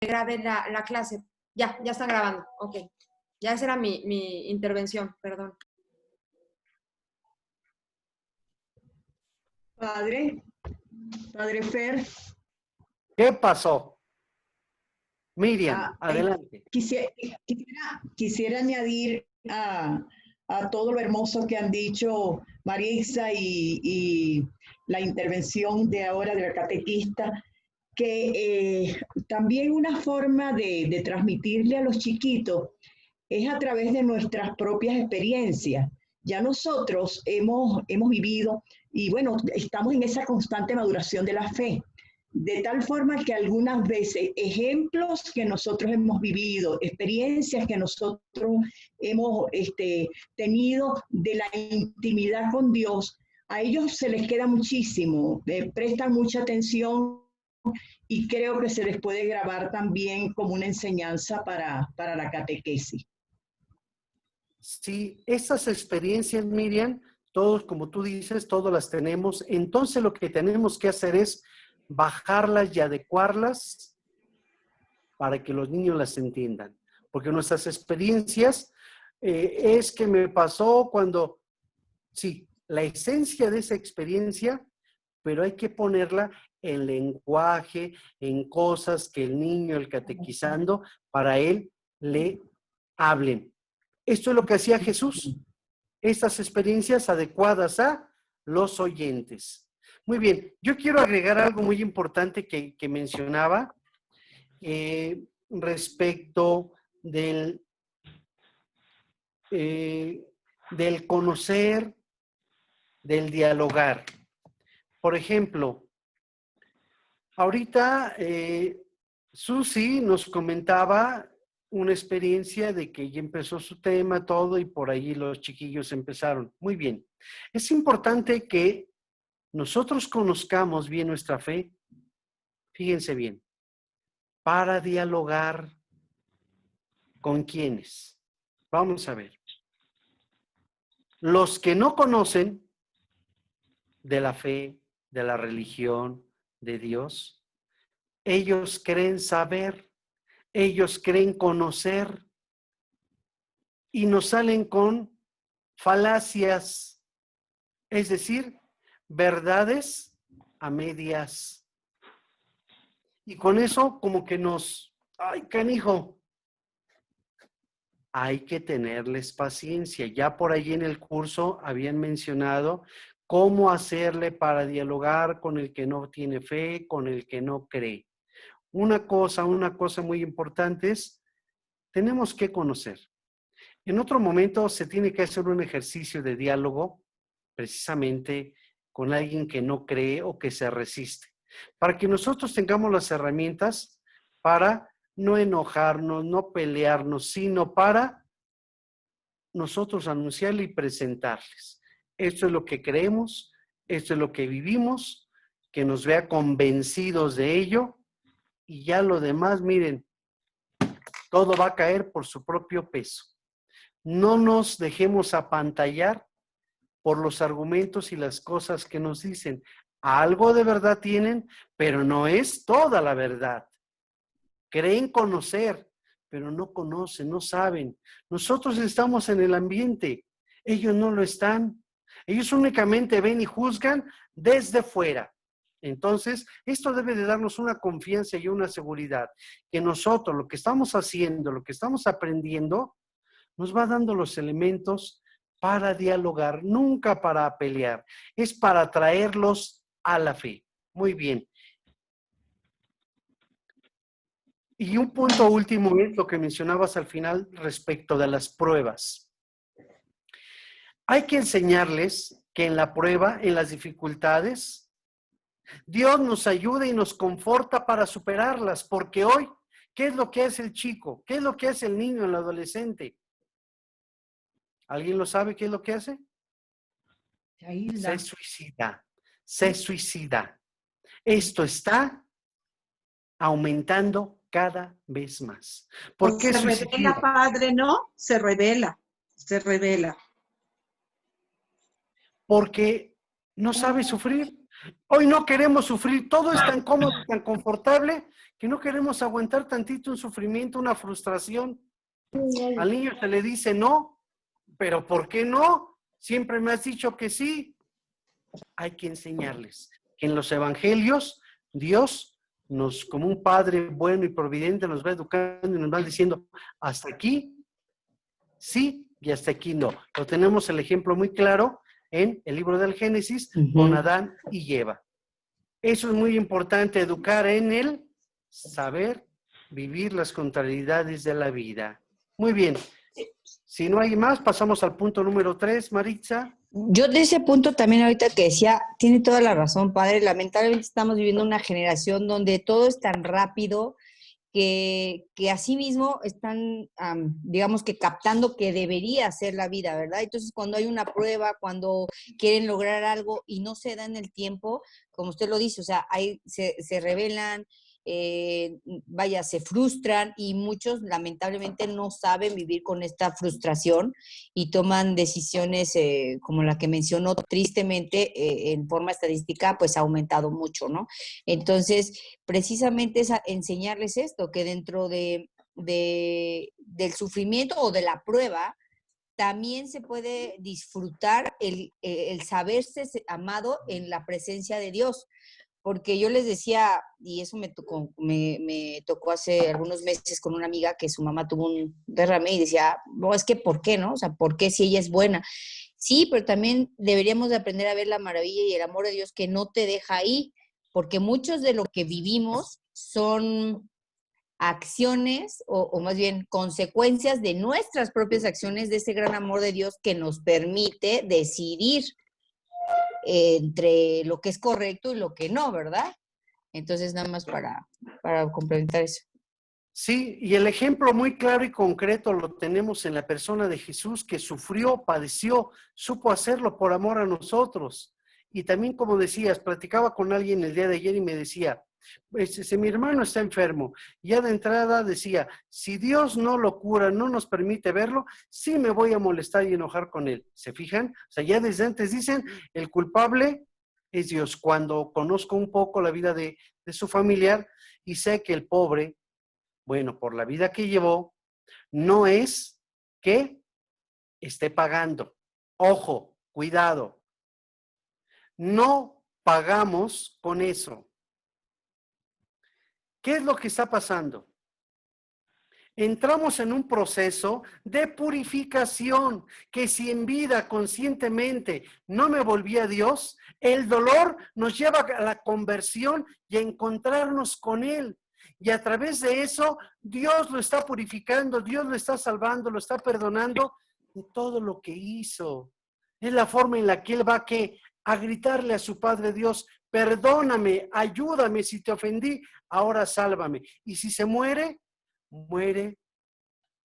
grabe la clase. Ya está grabando. Ok. Ya esa era mi intervención, perdón. Padre Fer. ¿Qué pasó? Miriam, adelante. Quisiera añadir a todo lo hermoso que han dicho Marisa y la intervención de ahora de la catequista, que también una forma de transmitirle a los chiquitos es a través de nuestras propias experiencias. Ya nosotros hemos vivido y bueno, estamos en esa constante maduración de la fe. De tal forma que algunas veces ejemplos que nosotros hemos vivido, experiencias que nosotros hemos tenido de la intimidad con Dios, a ellos se les queda muchísimo, prestan mucha atención y creo que se les puede grabar también como una enseñanza para la catequesis. Sí, esas experiencias, Miriam, todos, como tú dices, todas las tenemos. Entonces lo que tenemos que hacer es bajarlas y adecuarlas para que los niños las entiendan. Porque nuestras experiencias es que me pasó cuando, sí, la esencia de esa experiencia, pero hay que ponerla en lenguaje, en cosas que el niño, el catequizando, para él le hablen. Esto es lo que hacía Jesús. Estas experiencias adecuadas a los oyentes. Muy bien, yo quiero agregar algo muy importante que mencionaba respecto del conocer, del dialogar. Por ejemplo, ahorita Susi nos comentaba una experiencia de que ya empezó su tema, todo, y por ahí los chiquillos empezaron. Muy bien. Es importante que nosotros conozcamos bien nuestra fe, fíjense bien, para dialogar con quiénes. Vamos a ver. Los que no conocen de la fe, de la religión, de Dios, ellos creen saber, ellos creen conocer y nos salen con falacias, es decir, verdades a medias. Y con eso como que ¡ay, canijo! Hay que tenerles paciencia. Ya por allí en el curso habían mencionado cómo hacerle para dialogar con el que no tiene fe, con el que no cree. Una cosa muy importante es, tenemos que conocer. En otro momento se tiene que hacer un ejercicio de diálogo, precisamente con alguien que no cree o que se resiste, para que nosotros tengamos las herramientas para no enojarnos, no pelearnos, sino para nosotros anunciarle y presentarles. Esto es lo que creemos, esto es lo que vivimos, que nos vea convencidos de ello y ya lo demás, miren, todo va a caer por su propio peso. No nos dejemos apantallar por los argumentos y las cosas que nos dicen. Algo de verdad tienen, pero no es toda la verdad. Creen conocer, pero no conocen, no saben. Nosotros estamos en el ambiente, ellos no lo están. Ellos únicamente ven y juzgan desde fuera. Entonces, esto debe de darnos una confianza y una seguridad, que nosotros lo que estamos haciendo, lo que estamos aprendiendo, nos va dando los elementos para dialogar, nunca para pelear, es para traerlos a la fe. Muy bien. Y un punto último es lo que mencionabas al final respecto de las pruebas. Hay que enseñarles que en la prueba, en las dificultades, Dios nos ayuda y nos conforta para superarlas, porque hoy, ¿qué es lo que hace el chico? ¿Qué es lo que hace el niño, el adolescente? ¿Alguien lo sabe qué es lo que hace? Se suicida. Se suicida. Esto está aumentando cada vez más. ¿Por qué se revela, padre, no? Se revela. Porque no sabe sufrir. Hoy no queremos sufrir, todo es tan cómodo, tan confortable, que no queremos aguantar tantito un sufrimiento, una frustración. Al niño se le dice no, pero ¿por qué no? Siempre me has dicho que sí. Hay que enseñarles que en los evangelios Dios nos, como un padre bueno y providente, nos va educando y nos va diciendo hasta aquí sí y hasta aquí no. Lo tenemos el ejemplo muy claro en el libro del Génesis con Adán y Eva. Eso es muy importante, educar en el saber vivir las contrariedades de la vida. Muy bien. Si no hay más, pasamos al punto número 3, Maritza. Yo de ese punto también ahorita que decía, tiene toda la razón, padre. Lamentablemente estamos viviendo una generación donde todo es tan rápido que así mismo están, digamos que captando que debería ser la vida, ¿verdad? Entonces, cuando hay una prueba, cuando quieren lograr algo y no se da en el tiempo, como usted lo dice, o sea, se rebelan, vaya, se frustran y muchos lamentablemente no saben vivir con esta frustración y toman decisiones como la que mencionó tristemente en forma estadística, pues ha aumentado mucho, ¿no? Entonces, precisamente es enseñarles esto, que dentro del sufrimiento o de la prueba, también se puede disfrutar el saberse amado en la presencia de Dios. Porque yo les decía, y eso me tocó hace algunos meses con una amiga que su mamá tuvo un derrame y decía, no, es que ¿por qué, no? O sea, ¿por qué si ella es buena? Sí, pero también deberíamos de aprender a ver la maravilla y el amor de Dios que no te deja ahí, porque muchos de lo que vivimos son acciones o más bien consecuencias de nuestras propias acciones, de ese gran amor de Dios que nos permite decidir entre lo que es correcto y lo que no, ¿verdad? Entonces, nada más para complementar eso. Sí, y el ejemplo muy claro y concreto lo tenemos en la persona de Jesús, que sufrió, padeció, supo hacerlo por amor a nosotros. Y también, como decías, platicaba con alguien el día de ayer y me decía, pues, mi hermano está enfermo. Ya de entrada decía, si Dios no lo cura, no nos permite verlo, sí me voy a molestar y enojar con él. ¿Se fijan? O sea, ya desde antes dicen, el culpable es Dios. Cuando conozco un poco la vida de su familiar y sé que el pobre, bueno, por la vida que llevó, no es que esté pagando. Ojo, cuidado. No pagamos con eso. ¿Qué es lo que está pasando? Entramos en un proceso de purificación, que si en vida conscientemente no me volví a Dios, el dolor nos lleva a la conversión y a encontrarnos con Él. Y a través de eso, Dios lo está purificando, Dios lo está salvando, lo está perdonando de todo lo que hizo. Es la forma en la que Él va a gritarle a su Padre Dios, perdóname, ayúdame si te ofendí, ahora sálvame. Y si se muere, muere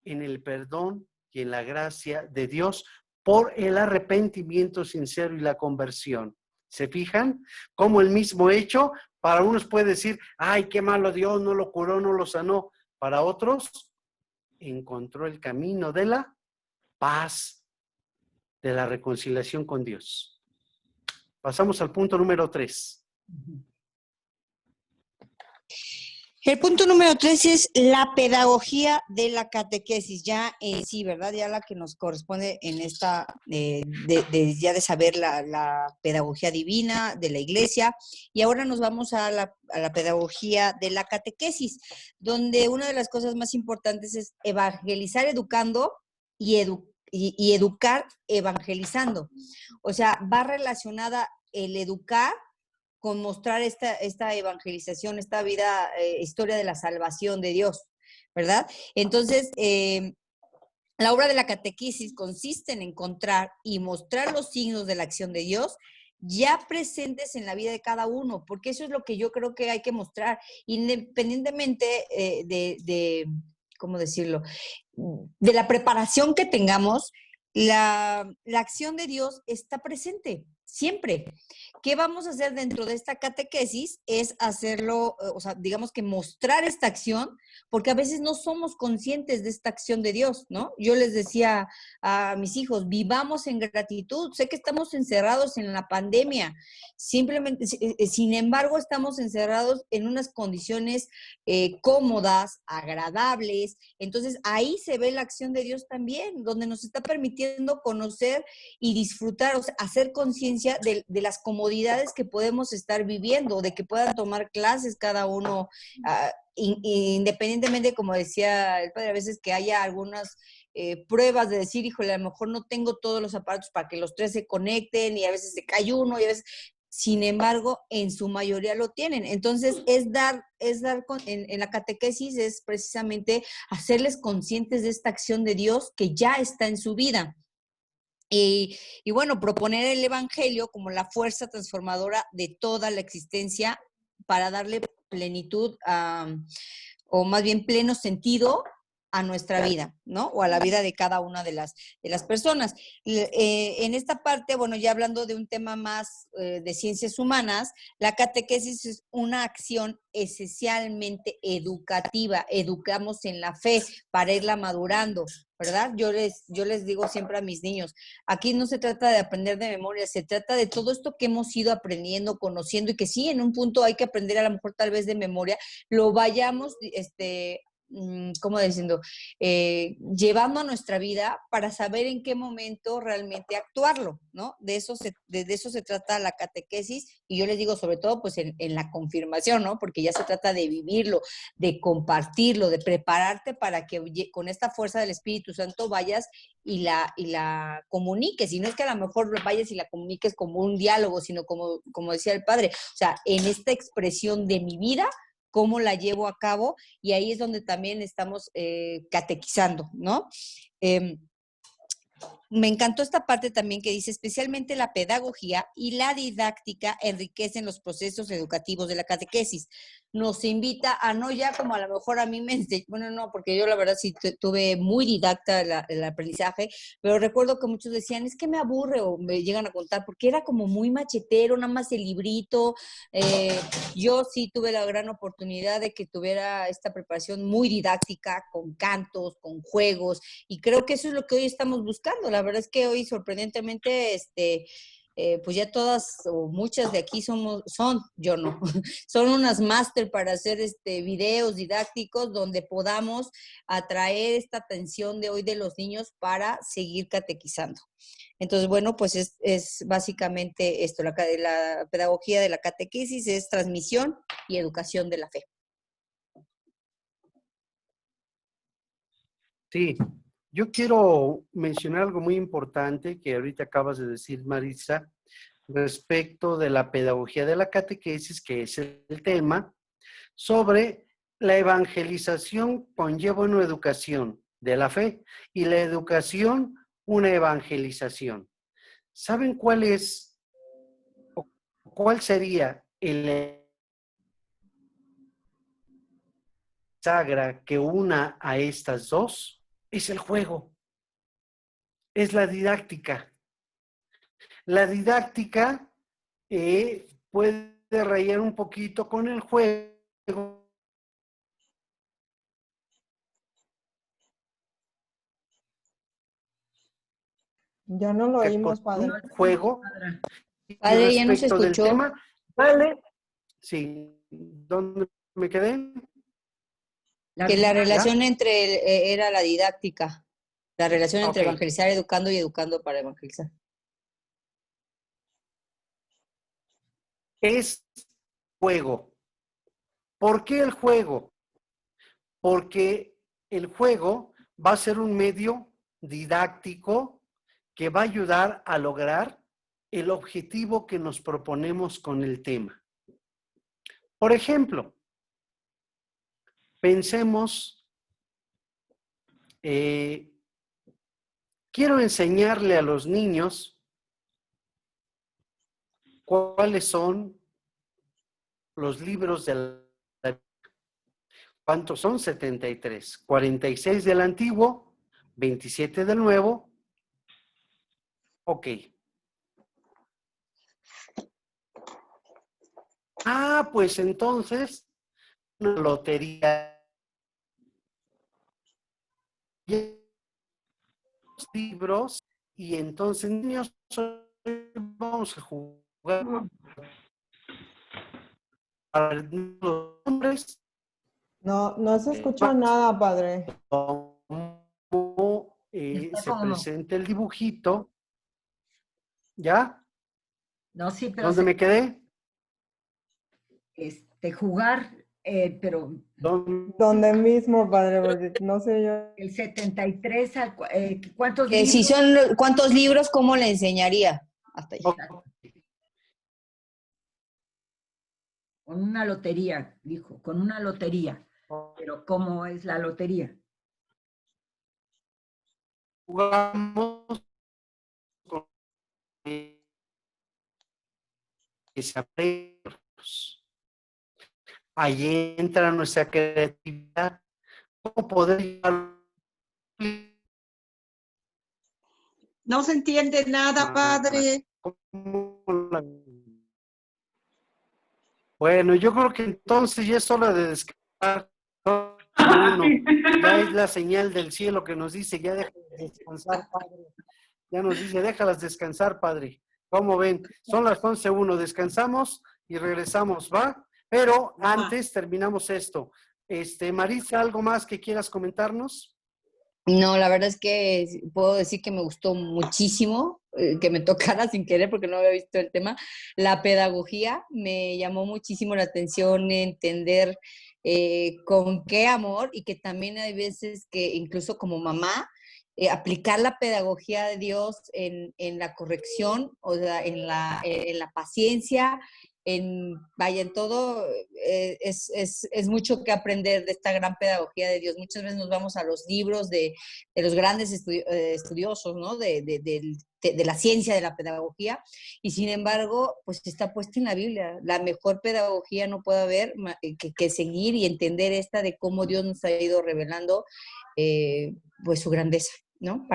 en el perdón y en la gracia de Dios por el arrepentimiento sincero y la conversión. ¿Se fijan? Como el mismo hecho, para unos puede decir, ay, qué malo Dios, no lo curó, no lo sanó. Para otros, encontró el camino de la paz, de la reconciliación con Dios. Pasamos al punto número 3. El punto número 3 es la pedagogía de la catequesis, ya en sí, ¿verdad? Ya la que nos corresponde en esta, ya de saber la pedagogía divina de la iglesia. Y ahora nos vamos a la pedagogía de la catequesis, donde una de las cosas más importantes es evangelizar educando y educar evangelizando. O sea, va relacionada el educar con mostrar esta evangelización, esta vida, historia de la salvación de Dios, ¿verdad? Entonces, la obra de la catequesis consiste en encontrar y mostrar los signos de la acción de Dios ya presentes en la vida de cada uno, porque eso es lo que yo creo que hay que mostrar, independientemente ¿cómo decirlo?, de la preparación que tengamos, la acción de Dios está presente. siempre. ¿Qué vamos a hacer dentro de esta catequesis? Es hacerlo, o sea, digamos que mostrar esta acción, porque a veces no somos conscientes de esta acción de Dios, ¿no? Yo les decía a mis hijos, vivamos en gratitud. Sé que estamos encerrados en la pandemia, simplemente, sin embargo, estamos encerrados en unas condiciones cómodas, agradables. Entonces, ahí se ve la acción de Dios también, donde nos está permitiendo conocer y disfrutar, o sea, hacer conciencia de las comodidades que podemos estar viviendo, de que puedan tomar clases cada uno, independientemente, como decía el padre, a veces que haya algunas pruebas de decir, híjole, a lo mejor no tengo todos los aparatos para que los tres se conecten y a veces se cae uno y a veces, sin embargo, en su mayoría lo tienen. Entonces, en la catequesis es precisamente hacerles conscientes de esta acción de Dios que ya está en su vida. Y bueno, proponer el Evangelio como la fuerza transformadora de toda la existencia para darle plenitud o más bien pleno sentido a nuestra vida, ¿no? O a la vida de cada una de las personas. En esta parte, bueno, ya hablando de un tema más de ciencias humanas, la catequesis es una acción esencialmente educativa. Educamos en la fe para irla madurando, ¿verdad? Yo les digo siempre a mis niños, aquí no se trata de aprender de memoria, se trata de todo esto que hemos ido aprendiendo, conociendo, y que sí, en un punto hay que aprender a lo mejor tal vez de memoria, lo vayamos, ¿cómo diciendo? Llevando a nuestra vida para saber en qué momento realmente actuarlo, ¿no? De eso se trata la catequesis, y yo les digo sobre todo pues en la confirmación, ¿no? Porque ya se trata de vivirlo, de compartirlo, de prepararte para que con esta fuerza del Espíritu Santo vayas y la comuniques, y no es que a lo mejor vayas y la comuniques como un diálogo, sino como decía el padre, o sea, en esta expresión de mi vida, cómo la llevo a cabo, y ahí es donde también estamos catequizando, ¿no? Me encantó esta parte también que dice, especialmente la pedagogía y la didáctica enriquecen los procesos educativos de la catequesis. Nos invita a no ya como a lo mejor a mí bueno, no, porque yo la verdad sí tuve muy didacta el aprendizaje, pero recuerdo que muchos decían, es que me aburre, o me llegan a contar, porque era como muy machetero, nada más el librito. Yo sí tuve la gran oportunidad de que tuviera esta preparación muy didáctica, con cantos, con juegos, y creo que eso es lo que hoy estamos buscando. La verdad es que hoy sorprendentemente, pues ya todas o muchas de aquí yo no, son unas máster para hacer videos didácticos donde podamos atraer esta atención de hoy de los niños para seguir catequizando. Entonces, bueno, pues es básicamente esto, la pedagogía de la catequesis es transmisión y educación de la fe. Sí, yo quiero mencionar algo muy importante que ahorita acabas de decir, Marisa, respecto de la pedagogía de la catequesis, que es el tema, sobre la evangelización conlleva una educación de la fe y la educación una evangelización. ¿Saben cuál sería el sagra que una a estas dos? Es el juego, es la didáctica. La didáctica puede rayar un poquito con el juego. Ya no lo oímos, padre. Un juego. Y Padre, ya no se respecto del escuchó. tema, vale, sí, ¿dónde me quedé? Que la relación era la didáctica, la relación entre Ok. evangelizar educando y educando para evangelizar. Es juego. ¿Por qué el juego? Porque el juego va a ser un medio didáctico que va a ayudar a lograr el objetivo que nos proponemos con el tema. Por ejemplo, pensemos, quiero enseñarle a los niños cuáles son los libros del... ¿Cuántos son? 73. 46 del Antiguo, 27 del Nuevo. Ok. Ah, pues entonces, una lotería. Libros y entonces, niños, hoy vamos a jugar a ver los nombres, No, no se escucha Max, nada, padre. cómo Está se como, presenta el dibujito. ¿Ya? no, sí, pero ¿Dónde me quedé? jugar, pero ¿Dónde? Donde mismo, padre, porque no sé yo. el 73, ¿cuántos Que si libros? son, ¿cuántos libros, cómo le enseñaría? Hasta ahí. Con una lotería, dijo, con una lotería. Pero ¿cómo es la lotería? Jugamos con esa ahí entra nuestra creatividad. ¿Cómo poder llevar No se entiende nada, padre. Bueno, yo creo que entonces ya es hora de descansar. Uno, ya es la señal del cielo que nos dice, ya déjalas descansar, padre. Ya nos dice, déjalas descansar, padre. ¿Cómo ven? Son las 11:01, descansamos y regresamos, ¿va? Pero antes terminamos esto. Marisa, ¿algo más que quieras comentarnos? No, la verdad es que puedo decir que me gustó muchísimo, que me tocara sin querer porque no había visto el tema. La pedagogía me llamó muchísimo la atención, entender con qué amor y que también hay veces que incluso como mamá, aplicar la pedagogía de Dios en la corrección, o sea, en la paciencia, vaya, en todo, es mucho que aprender de esta gran pedagogía de Dios. Muchas veces nos vamos a los libros de los grandes estudiosos, ¿no? De la ciencia de la pedagogía, y sin embargo, pues está puesta en la Biblia. La mejor pedagogía no puede haber que seguir y entender esta de cómo Dios nos ha ido revelando pues su grandeza, ¿no?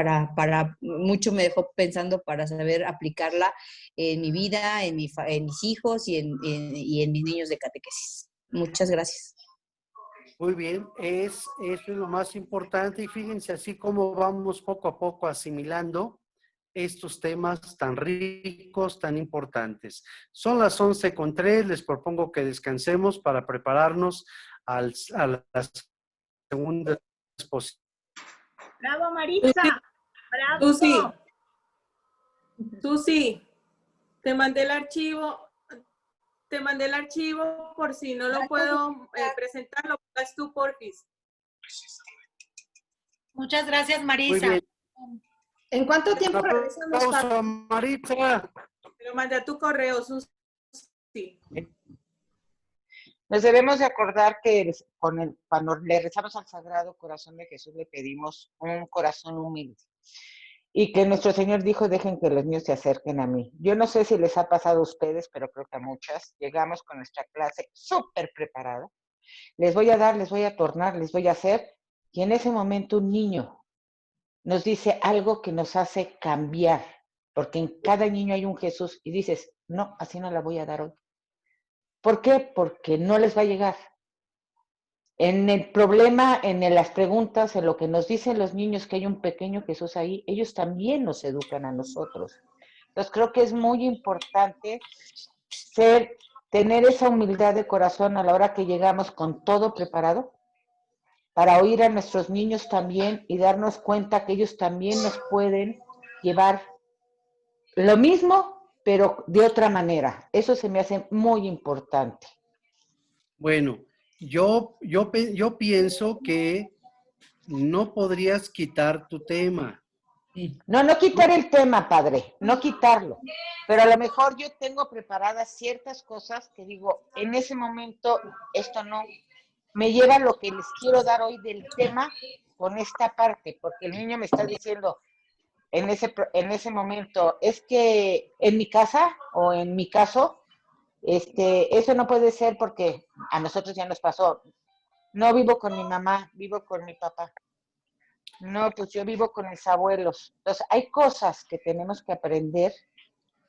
Mucho me dejó pensando para saber aplicarla en mi vida, en mis hijos y en mis niños de catequesis. Muchas gracias. Muy bien, eso es lo más importante y fíjense así como vamos poco a poco asimilando estos temas tan ricos, tan importantes. Son las 11:03, les propongo que descansemos para prepararnos a la segunda exposición. Bravo, Maritza. Bravo. Susi, te mandé el archivo. Te mandé el archivo por si no lo puedo presentar, lo pongas tú, porfis. Muchas gracias, Muy Marisa. bien. ¿En cuánto tiempo Un regresamos, aplauso Pati? a Maritza. Te lo mandé a tu correo, Susi. Nos debemos de acordar que cuando le rezamos al Sagrado Corazón de Jesús le pedimos un corazón humilde y que nuestro Señor dijo, dejen que los niños se acerquen a mí. Yo no sé si les ha pasado a ustedes, pero creo que a muchas. Llegamos con nuestra clase súper preparada. Les voy a dar, les voy a tornar, les voy a hacer. Y en ese momento un niño nos dice algo que nos hace cambiar, porque en cada niño hay un Jesús y dices, no, así no la voy a dar hoy. ¿Por qué? Porque no les va a llegar. En el problema, las preguntas, en lo que nos dicen los niños que hay un pequeño Jesús ahí, ellos también nos educan a nosotros. Entonces creo que es muy importante tener esa humildad de corazón a la hora que llegamos con todo preparado para oír a nuestros niños también y darnos cuenta que ellos también nos pueden llevar lo mismo, pero de otra manera. Eso se me hace muy importante. Bueno, yo pienso que no podrías quitar tu tema. No quitar el tema, padre, no quitarlo. Pero a lo mejor yo tengo preparadas ciertas cosas que digo, en ese momento esto no me lleva a lo que les quiero dar hoy del tema con esta parte, porque el niño me está diciendo en ese momento, es que en mi casa o en mi caso, eso no puede ser porque a nosotros ya nos pasó. No vivo con mi mamá, vivo con mi papá. No, pues yo vivo con mis abuelos. Entonces, hay cosas que tenemos que aprender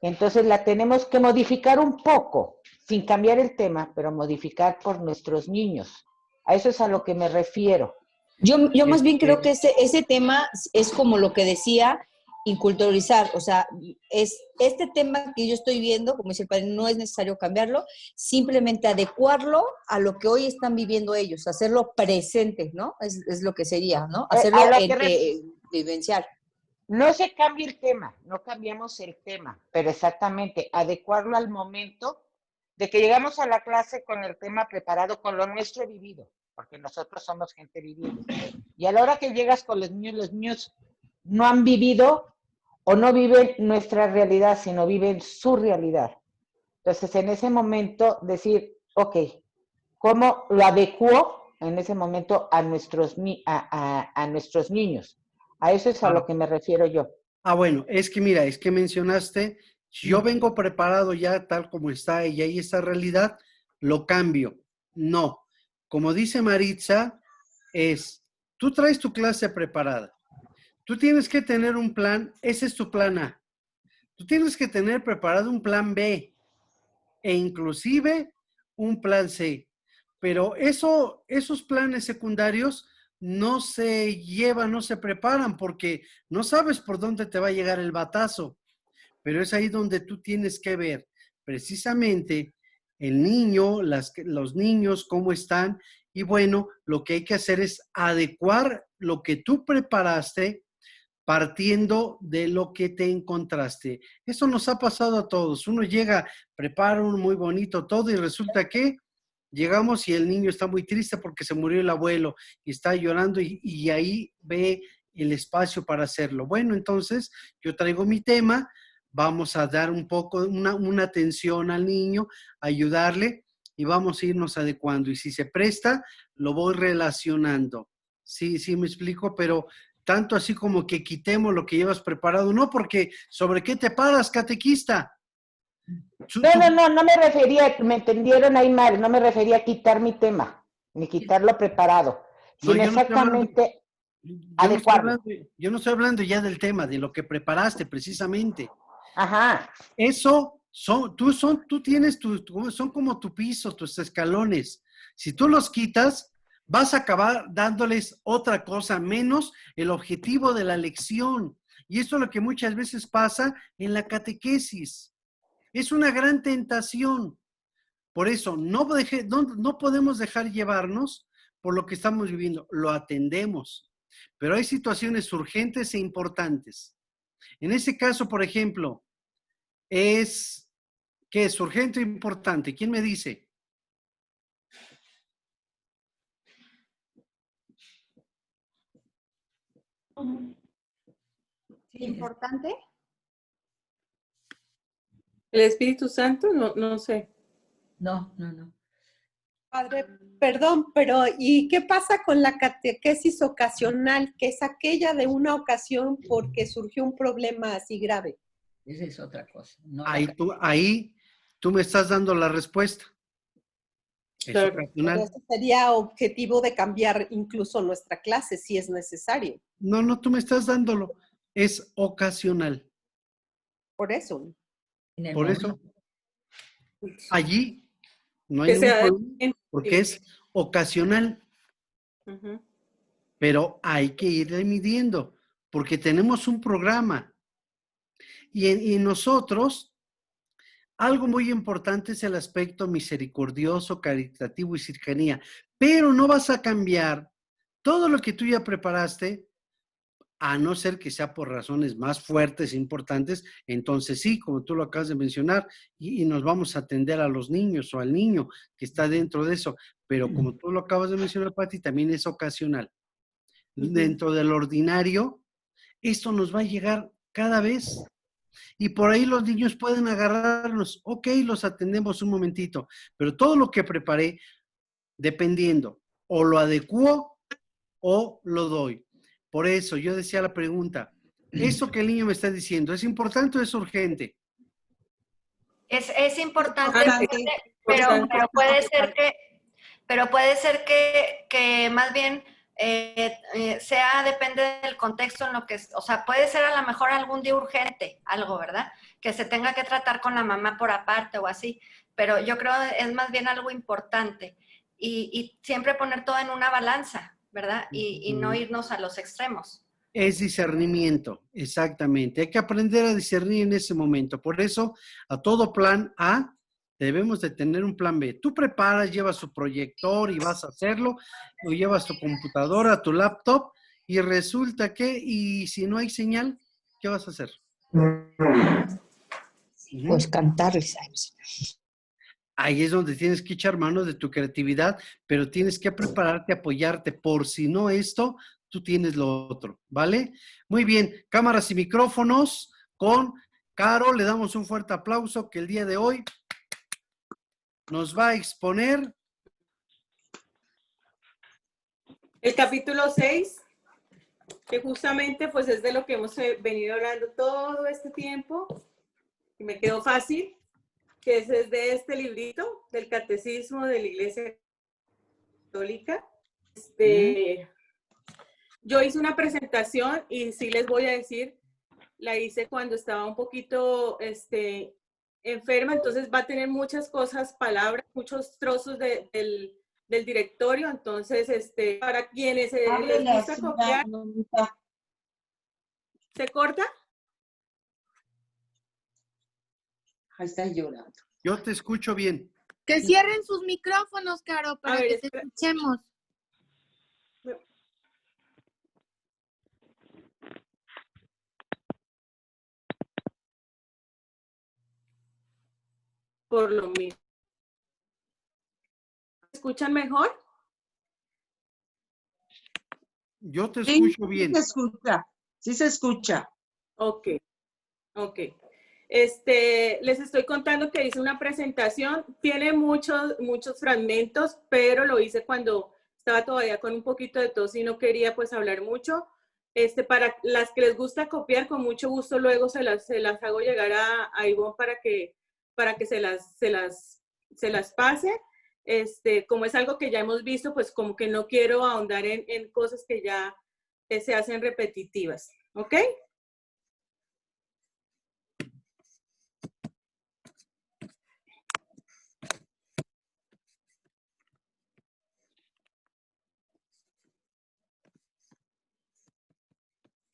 Entonces la tenemos que modificar un poco, sin cambiar el tema, pero modificar por nuestros niños. A eso es a lo que me refiero. Yo más bien creo que ese tema es como lo que decía, inculturizar, o sea, es este tema que yo estoy viendo, como dice el padre, no es necesario cambiarlo, simplemente adecuarlo a lo que hoy están viviendo ellos, hacerlo presente, ¿no? Es lo que sería, ¿no? Hacerlo vivenciar. No se cambia el tema, no cambiamos el tema, pero exactamente adecuarlo al momento de que llegamos a la clase con el tema preparado, con lo nuestro vivido, porque nosotros somos gente viviente. Y a la hora que llegas con los niños no han vivido o no viven nuestra realidad, sino viven su realidad. Entonces, en ese momento, decir, ok, ¿cómo lo adecuo en ese momento a nuestros niños? A eso es a lo que me refiero yo. Bueno, es que mira, es que mencionaste, si yo vengo preparado ya tal como está y hay esta realidad, lo cambio. No, como dice Maritza, tú traes tu clase preparada. Tú tienes que tener un plan, ese es tu plan A. Tú tienes que tener preparado un plan B e inclusive un plan C. Pero esos planes secundarios no se llevan, no se preparan porque no sabes por dónde te va a llegar el batazo. Pero es ahí donde tú tienes que ver precisamente el niño, los niños, cómo están. Y bueno, lo que hay que hacer es adecuar lo que tú preparaste partiendo de lo que te encontraste. Eso nos ha pasado a todos. Uno llega, prepara un muy bonito todo y resulta que llegamos y el niño está muy triste porque se murió el abuelo y está llorando y ahí ve el espacio para hacerlo. Bueno, entonces yo traigo mi tema, vamos a dar un poco, una atención al niño, ayudarle y vamos a irnos adecuando. Y si se presta, lo voy relacionando. Sí, me explico, pero tanto así como que quitemos lo que llevas preparado, no, porque ¿sobre qué te paras, catequista? No me refería, me entendieron ahí mal, no me refería a quitar mi tema, ni quitarlo preparado, sino exactamente adecuarlo. Yo no estoy hablando ya del tema, de lo que preparaste precisamente. Ajá. Eso, tú tienes, son como tu piso, tus escalones. Si tú los quitas, vas a acabar dándoles otra cosa, menos el objetivo de la lección. Y esto es lo que muchas veces pasa en la catequesis. Es una gran tentación. Por eso, no podemos dejar llevarnos por lo que estamos viviendo. Lo atendemos. Pero hay situaciones urgentes e importantes. En ese caso, por ejemplo, ¿qué es urgente e importante? ¿Quién me dice? ¿Importante? ¿El Espíritu Santo? No sé. No. Padre, perdón, pero ¿y qué pasa con la catequesis ocasional, que es aquella de una ocasión porque surgió un problema así grave? Esa es otra cosa. No Ahí tú me estás dando la respuesta. Es ocasional. Eso sería objetivo de cambiar incluso nuestra clase si es necesario. No, tú me estás dándolo. Es ocasional. Por eso. Por eso. Allí no hay ningún problema porque es ocasional. Pero hay que irle midiendo porque tenemos un programa. Y nosotros, algo muy importante es el aspecto misericordioso, caritativo y cercanía. Pero no vas a cambiar todo lo que tú ya preparaste, a no ser que sea por razones más fuertes e importantes. Entonces sí, como tú lo acabas de mencionar, y nos vamos a atender a los niños o al niño que está dentro de eso. Pero como tú lo acabas de mencionar, Pati, también es ocasional. Dentro del ordinario, esto nos va a llegar cada vez. Y por ahí los niños pueden agarrarnos. Ok, los atendemos un momentito. Pero todo lo que preparé, dependiendo, o lo adecuo o lo doy. Por eso yo decía la pregunta, ¿eso que el niño me está diciendo es importante o es urgente? Es importante, pero puede ser que más bien depende del contexto en lo que, o sea, puede ser a lo mejor algún día urgente, algo, ¿verdad? Que se tenga que tratar con la mamá por aparte o así, pero yo creo es más bien algo importante y siempre poner todo en una balanza, ¿verdad? Y no irnos a los extremos. Es discernimiento, exactamente. Hay que aprender a discernir en ese momento. Por eso, a todo plan A, debemos de tener un plan B. Tú preparas, llevas tu proyector y vas a hacerlo, o llevas tu computadora, tu laptop, y resulta que, y si no hay señal, ¿qué vas a hacer? Pues cantarles. Ahí es donde tienes que echar mano de tu creatividad, pero tienes que prepararte, apoyarte, por si no esto, tú tienes lo otro, ¿vale? Muy bien, cámaras y micrófonos con Caro, le damos un fuerte aplauso que el día de hoy nos va a exponer el capítulo 6, que justamente pues es de lo que hemos venido hablando todo este tiempo, y me quedó fácil, que es de este librito del Catecismo de la Iglesia Católica. Yo hice una presentación y sí les voy a decir, la hice cuando estaba un poquito enferma, entonces va a tener muchas cosas, palabras, muchos trozos del directorio, entonces para quienes les gusta copiar. ¿Se corta? Ahí está llorando. Yo te escucho bien. Que cierren sus micrófonos, Caro, para ver, que te escuchemos. Por lo mismo. ¿Me escuchan mejor? Yo te escucho bien. Sí se escucha, sí se escucha. Ok, ok. Les estoy contando que hice una presentación, tiene muchos fragmentos, pero lo hice cuando estaba todavía con un poquito de tos y no quería pues hablar mucho. Para las que les gusta copiar, con mucho gusto luego se las hago llegar a Ivonne para que se las pase. Como es algo que ya hemos visto, pues como que no quiero ahondar en cosas que ya se hacen repetitivas, ¿ok?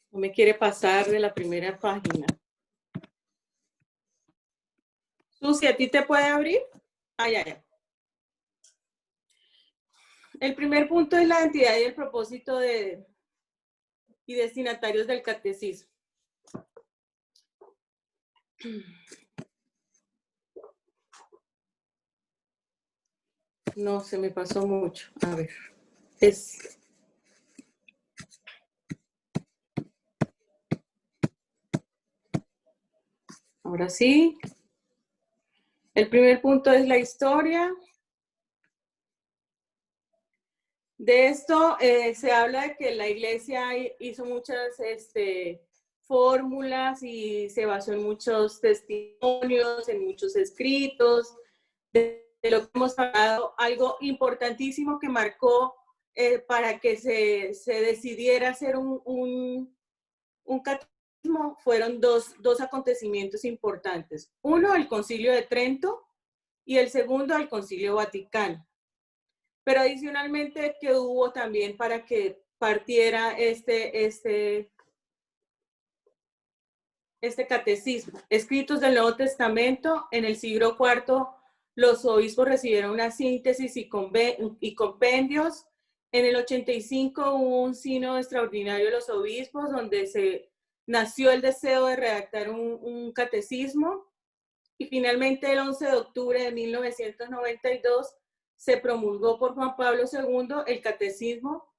No me quiere pasar de la primera página. Susi, ¿a ti te puede abrir? Ya. El primer punto es la identidad y el propósito y destinatarios del catecismo. No, se me pasó mucho. A ver. Ahora sí. El primer punto es la historia. De esto se habla de que la iglesia hizo muchas fórmulas y se basó en muchos testimonios, en muchos escritos. De lo que hemos hablado, algo importantísimo que marcó para que se decidiera hacer un catecismo fueron dos acontecimientos importantes. Uno, el Concilio de Trento, y el segundo, el Concilio Vaticano. Pero adicionalmente que hubo también para que partiera este catecismo. Escritos del Nuevo Testamento, en el siglo IV, los obispos recibieron una síntesis y compendios. En el 85 hubo un sínodo extraordinario de los obispos, donde nació el deseo de redactar un catecismo. Y finalmente, el 11 de octubre de 1992, se promulgó por Juan Pablo II el catecismo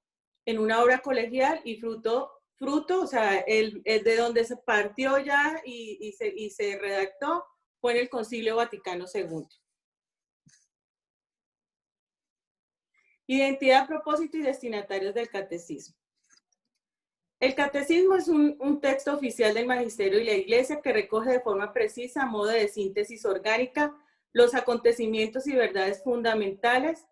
en una obra colegial y fruto, o sea, el de donde se partió ya y se redactó fue en el Concilio Vaticano II. Identidad, propósito y destinatarios del catecismo. El catecismo es un texto oficial del magisterio y la iglesia que recoge de forma precisa, a modo de síntesis orgánica, los acontecimientos y verdades fundamentales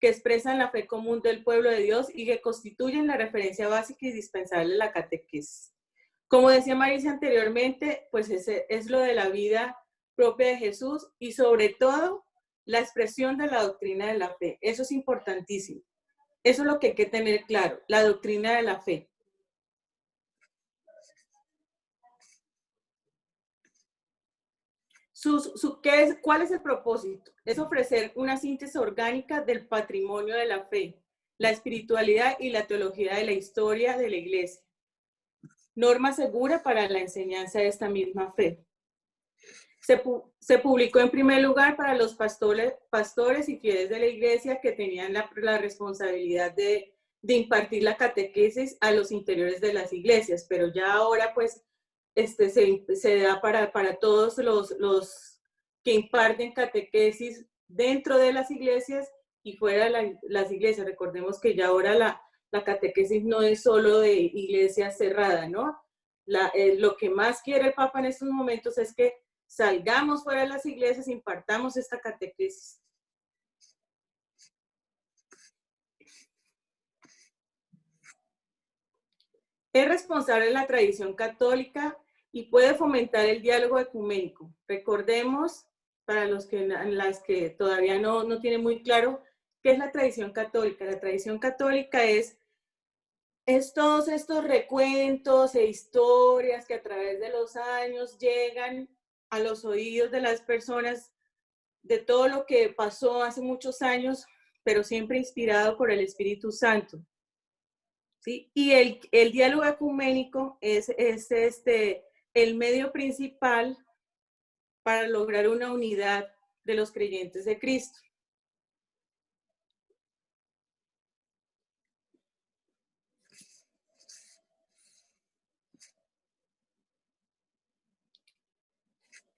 que expresan la fe común del pueblo de Dios y que constituyen la referencia básica y indispensable de la catequesis. Como decía Marisa anteriormente, pues ese es lo de la vida propia de Jesús y sobre todo la expresión de la doctrina de la fe. Eso es importantísimo. Eso es lo que hay que tener claro, la doctrina de la fe. ¿Cuál es el propósito? Es ofrecer una síntesis orgánica del patrimonio de la fe, la espiritualidad y la teología de la historia de la Iglesia. Norma segura para la enseñanza de esta misma fe. Se publicó en primer lugar para los pastores y fieles de la Iglesia que tenían la responsabilidad de impartir la catequesis a los interiores de las iglesias, pero ya ahora pues se da para todos los que imparten catequesis dentro de las iglesias y fuera de las iglesias. Recordemos que ya ahora la catequesis no es solo de iglesia cerrada, ¿no? Lo que más quiere el Papa en estos momentos es que salgamos fuera de las iglesias e impartamos esta catequesis. Es responsable de la tradición católica y puede fomentar el diálogo ecuménico. Recordemos, para las que todavía no tienen muy claro, ¿qué es la tradición católica? La tradición católica es todos estos recuentos e historias que a través de los años llegan a los oídos de las personas de todo lo que pasó hace muchos años, pero siempre inspirado por el Espíritu Santo. ¿Sí? Y el diálogo ecuménico es el medio principal para lograr una unidad de los creyentes de Cristo.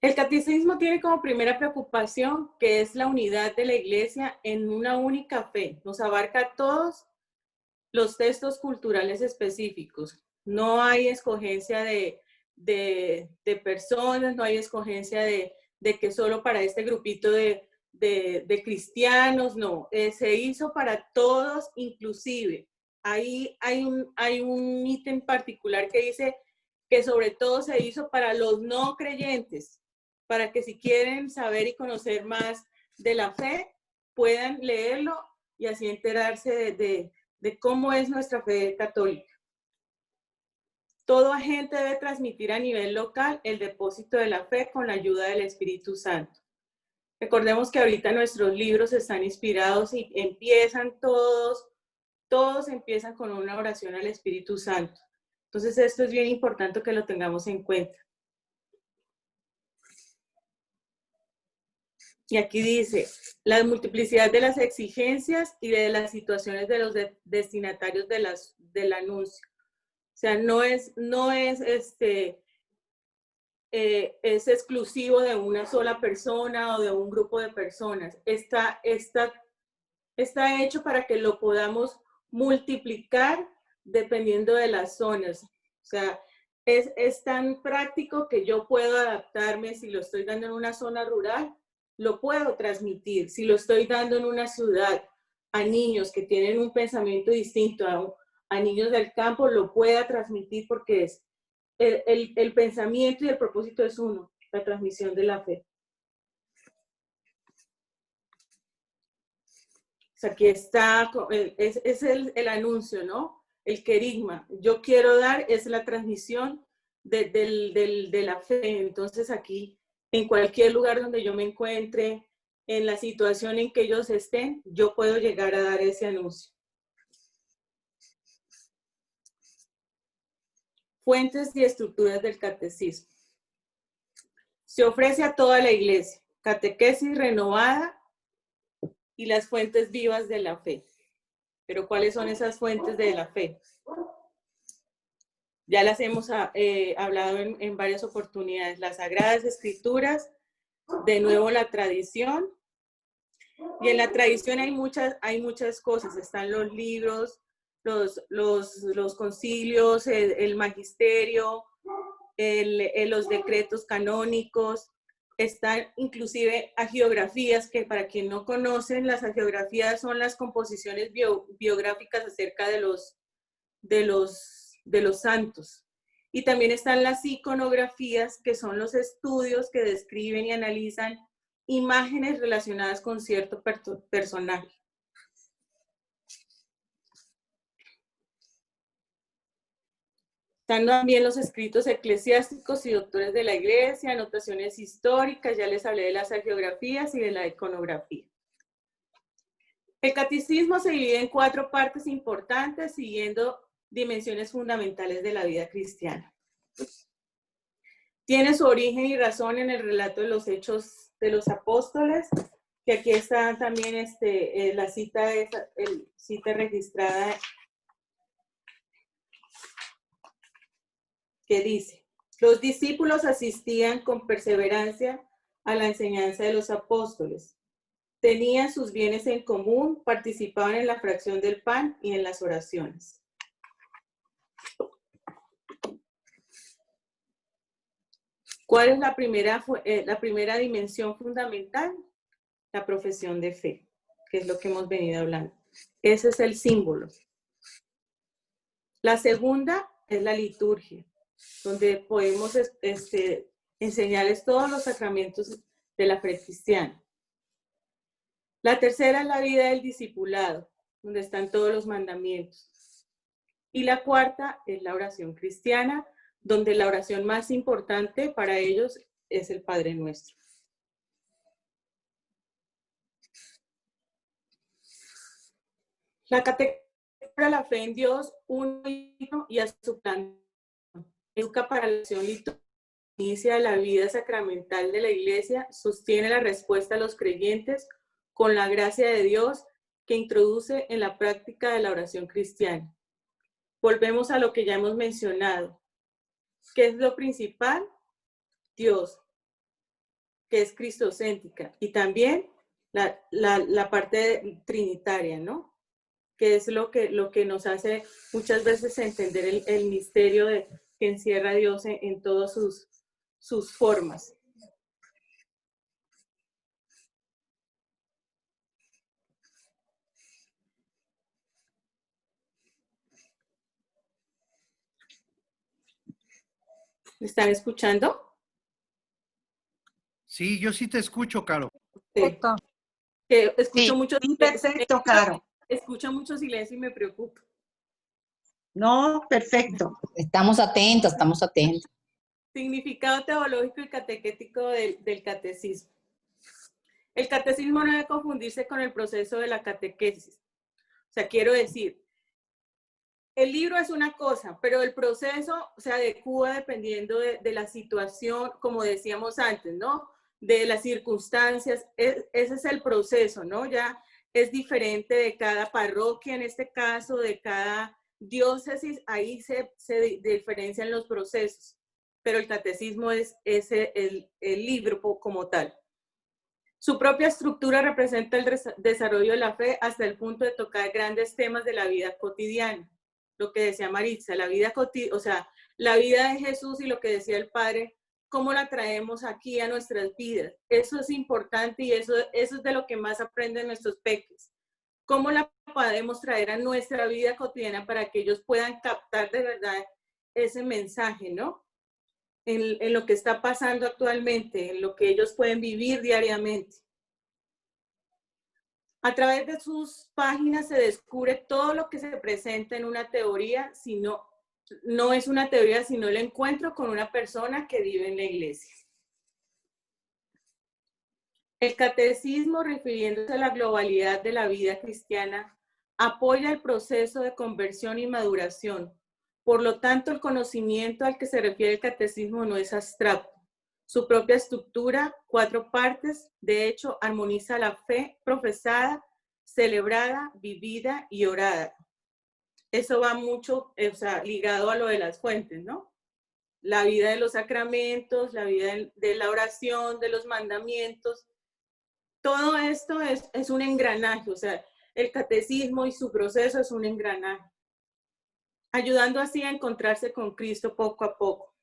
El catecismo tiene como primera preocupación que es la unidad de la Iglesia en una única fe. Nos abarca todos los textos culturales específicos. No hay escogencia de personas, no hay escogencia de que solo para este grupito de cristianos, no. Se hizo para todos inclusive. Ahí hay un ítem particular que dice que sobre todo se hizo para los no creyentes, para que si quieren saber y conocer más de la fe, puedan leerlo y así enterarse de cómo es nuestra fe católica. Todo agente debe transmitir a nivel local el depósito de la fe con la ayuda del Espíritu Santo. Recordemos que ahorita nuestros libros están inspirados y empiezan todos empiezan con una oración al Espíritu Santo. Entonces esto es bien importante que lo tengamos en cuenta. Y aquí dice, la multiplicidad de las exigencias y de las situaciones de los destinatarios del anuncio. O sea, no es exclusivo de una sola persona o de un grupo de personas. Está hecho para que lo podamos multiplicar dependiendo de las zonas. O sea, es tan práctico que yo puedo adaptarme. Si lo estoy dando en una zona rural, lo puedo transmitir. Si lo estoy dando en una ciudad a niños que tienen un pensamiento distinto a niños del campo, lo pueda transmitir porque es el pensamiento y el propósito es uno, la transmisión de la fe. O sea, aquí está, es el anuncio, ¿no? El querigma. Yo quiero dar, es la transmisión de la fe. Entonces aquí, en cualquier lugar donde yo me encuentre, en la situación en que ellos estén, yo puedo llegar a dar ese anuncio. Fuentes y estructuras del catecismo. Se ofrece a toda la iglesia, catequesis renovada y las fuentes vivas de la fe. Pero ¿cuáles son esas fuentes de la fe? Ya las hemos hablado en varias oportunidades. Las Sagradas Escrituras, de nuevo la tradición. Y en la tradición hay muchas cosas. Están los libros, los concilios, el magisterio, los decretos canónicos, están inclusive hagiografías, que para quien no conocen, las hagiografías son las composiciones biográficas acerca de los santos. Y también están las iconografías, que son los estudios que describen y analizan imágenes relacionadas con cierto personaje. Están también los escritos eclesiásticos y doctores de la iglesia, anotaciones históricas, ya les hablé de las hagiografías y de la iconografía. El catecismo se divide en 4 partes importantes, siguiendo dimensiones fundamentales de la vida cristiana. Tiene su origen y razón en el relato de los Hechos de los Apóstoles, que aquí está también la cita registrada, que dice: los discípulos asistían con perseverancia a la enseñanza de los apóstoles, tenían sus bienes en común, participaban en la fracción del pan y en las oraciones. ¿Cuál es la primera dimensión fundamental? La profesión de fe, que es lo que hemos venido hablando. Ese es el símbolo. La segunda es la liturgia, donde podemos enseñarles todos los sacramentos de la fe cristiana. La tercera es la vida del discipulado, donde están todos los mandamientos. Y la cuarta es la oración cristiana, donde la oración más importante para ellos es el Padre Nuestro. La catequesis para la fe en Dios, uno y a su plan. Educa para la acción litúrgica, inicia la vida sacramental de la Iglesia, sostiene la respuesta a los creyentes con la gracia de Dios que introduce en la práctica de la oración cristiana. Volvemos a lo que ya hemos mencionado. ¿Qué es lo principal? Dios, que es cristocéntrica, y también la parte trinitaria, ¿no? Que es lo que nos hace muchas veces entender el misterio que encierra Dios en todas sus formas. ¿Me están escuchando? Sí, yo sí te escucho, Caro. Sí. Que escucho Sí, mucho sí, perfecto, Caro. Escucho mucho silencio y me preocupo. No, perfecto. Estamos atentos, estamos atentos. Significado teológico y catequético del catecismo. El catecismo no debe confundirse con el proceso de la catequesis. O sea, quiero decir, el libro es una cosa, pero el proceso se adecúa dependiendo de la situación, como decíamos antes, ¿no? De las circunstancias. Ese es el proceso, ¿no? Ya es diferente de cada parroquia, en este caso, de cada diócesis. Ahí se diferencian los procesos, pero el catecismo es el libro como tal. Su propia estructura representa el desarrollo de la fe hasta el punto de tocar grandes temas de la vida cotidiana. Lo que decía Maritza, la vida o sea, la vida de Jesús y lo que decía el Padre, cómo la traemos aquí a nuestras vidas. Eso es importante y eso es de lo que más aprenden nuestros peques. Cómo la podemos traer a nuestra vida cotidiana para que ellos puedan captar de verdad ese mensaje, ¿no? En lo que está pasando actualmente, en lo que ellos pueden vivir diariamente. A través de sus páginas se descubre todo lo que se presenta en una teoría, no es una teoría, sino el encuentro con una persona que vive en la iglesia. El catecismo, refiriéndose a la globalidad de la vida cristiana, apoya el proceso de conversión y maduración. Por lo tanto, el conocimiento al que se refiere el catecismo no es abstracto. Su propia estructura, 4 partes, de hecho, armoniza la fe profesada, celebrada, vivida y orada. Eso va mucho, ligado a lo de las fuentes, ¿no? La vida de los sacramentos, la vida de la oración, de los mandamientos. Todo esto es un engranaje, o sea, el catecismo y su proceso es un engranaje, ayudando así a encontrarse con Cristo poco a poco.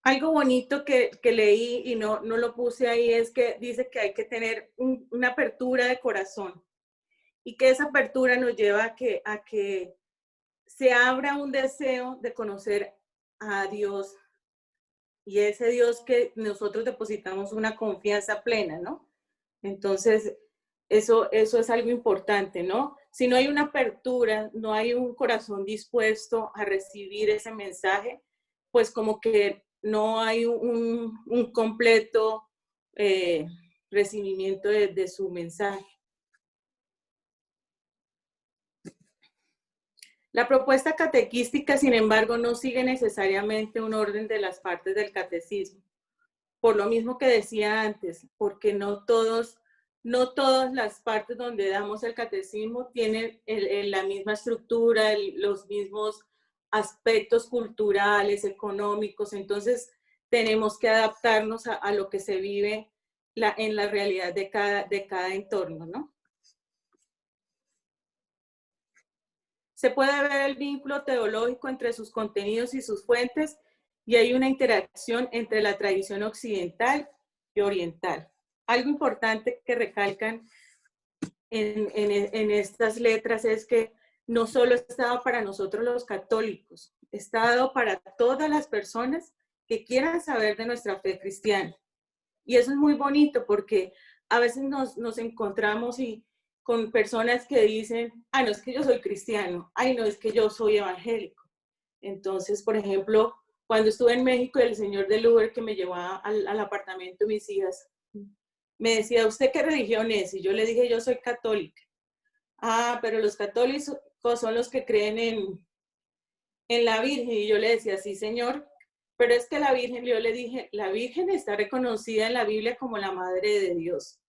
Algo bonito que leí y no lo puse ahí es que dice que hay que tener una apertura de corazón y que esa apertura nos lleva a que se abra un deseo de conocer a Dios y ese Dios que nosotros depositamos una confianza plena, ¿no? Entonces, eso es algo importante, ¿no? Si no hay una apertura, no hay un corazón dispuesto a recibir ese mensaje, pues como que no hay un completo recibimiento de su mensaje. La propuesta catequística, sin embargo, no sigue necesariamente un orden de las partes del catecismo. Por lo mismo que decía antes, porque no todas las partes donde damos el catecismo tienen la misma estructura, los mismos aspectos culturales, económicos. Entonces, tenemos que adaptarnos a lo que se vive en la realidad de cada entorno, ¿no? Se puede ver el vínculo teológico entre sus contenidos y sus fuentes y hay una interacción entre la tradición occidental y oriental. Algo importante que recalcan en estas letras es que no solo está dado para nosotros los católicos, está dado para todas las personas que quieran saber de nuestra fe cristiana. Y eso es muy bonito porque a veces nos encontramos con personas que dicen, no, es que yo soy cristiano, no, es que yo soy evangélico. Entonces, por ejemplo, cuando estuve en México, el señor del Uber que me llevaba al apartamento de mis hijas, me decía, ¿usted qué religión es? Y yo le dije, yo soy católica. Pero los católicos son los que creen en la Virgen. Y yo le decía, sí, señor, pero es que la Virgen, yo le dije, la Virgen está reconocida en la Biblia como la Madre de Dios.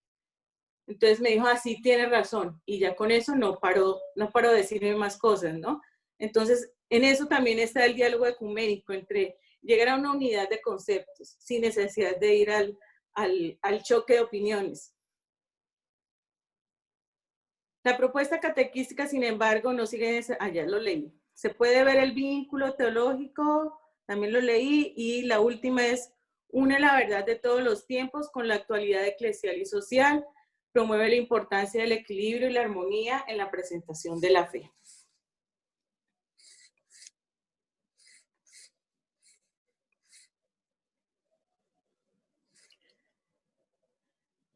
Entonces me dijo, sí, tiene razón. Y ya con eso no paró de decirme más cosas, ¿no? Entonces, en eso también está el diálogo ecuménico, entre llegar a una unidad de conceptos, sin necesidad de ir al choque de opiniones. La propuesta catequística, sin embargo, no sigue ya lo leí. Se puede ver el vínculo teológico, también lo leí, y la última es, une la verdad de todos los tiempos con la actualidad eclesial y social, promueve la importancia del equilibrio y la armonía en la presentación de la fe.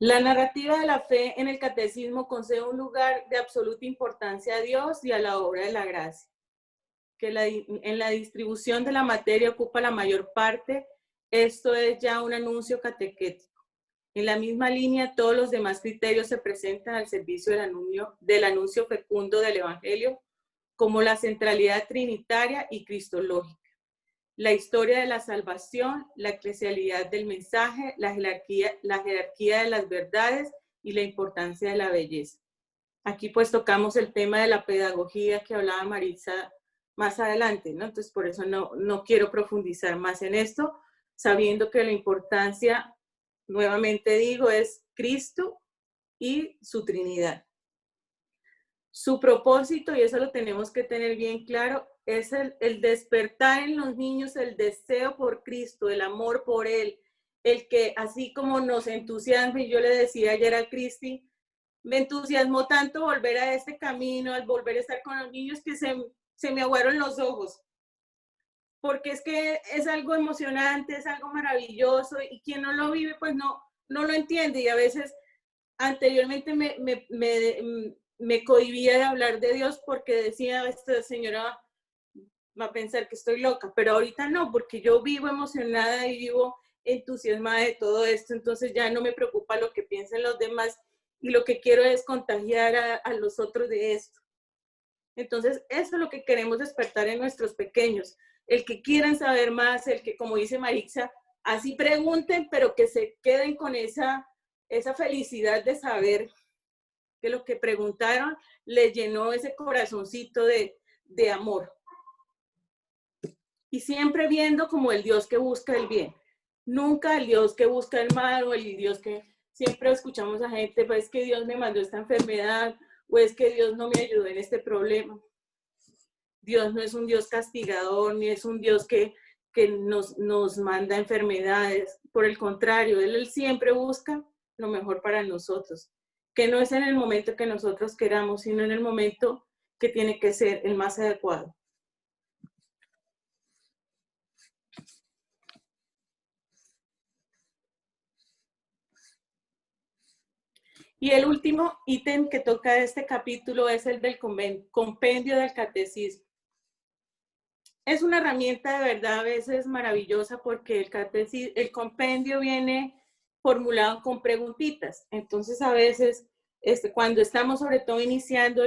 La narrativa de la fe en el catecismo concede un lugar de absoluta importancia a Dios y a la obra de la gracia, que en la distribución de la materia ocupa la mayor parte. Esto es ya un anuncio catequético. En la misma línea, todos los demás criterios se presentan al servicio del anuncio fecundo del Evangelio, como la centralidad trinitaria y cristológica, la historia de la salvación, la eclesialidad del mensaje, la jerarquía de las verdades y la importancia de la belleza. Aquí pues tocamos el tema de la pedagogía que hablaba Maritza más adelante, ¿no? Entonces por eso no quiero profundizar más en esto, sabiendo que la importancia, nuevamente digo, es Cristo y su Trinidad. Su propósito, y eso lo tenemos que tener bien claro, es el despertar en los niños el deseo por Cristo, el amor por Él, el que así como nos entusiasma, y yo le decía ayer a Cristi, me entusiasmó tanto volver a este camino, al volver a estar con los niños, que se me aguaron los ojos, porque es que es algo emocionante, es algo maravilloso, y quien no lo vive, pues no lo entiende, y a veces anteriormente me cohibía de hablar de Dios porque decía, esta señora va a pensar que estoy loca, pero ahorita no, porque yo vivo emocionada y vivo entusiasmada de todo esto, entonces ya no me preocupa lo que piensen los demás y lo que quiero es contagiar a los otros de esto. Entonces, eso es lo que queremos despertar en nuestros pequeños, el que quieran saber más, el que, como dice Maritza, así pregunten, pero que se queden con esa felicidad de saber que lo que preguntaron les llenó ese corazoncito de amor. Y siempre viendo como el Dios que busca el bien, nunca el Dios que busca el mal, o el Dios que siempre escuchamos a gente, pues es que Dios me mandó esta enfermedad, o es que Dios no me ayudó en este problema. Dios no es un Dios castigador, ni es un Dios que que nos manda enfermedades. Por el contrario, Él siempre busca lo mejor para nosotros, que no es en el momento que nosotros queramos, sino en el momento que tiene que ser el más adecuado. Y el último ítem que toca este capítulo es el del compendio del catecismo. Es una herramienta de verdad a veces maravillosa porque el compendio viene formulado con preguntitas. Entonces a veces cuando estamos sobre todo iniciando,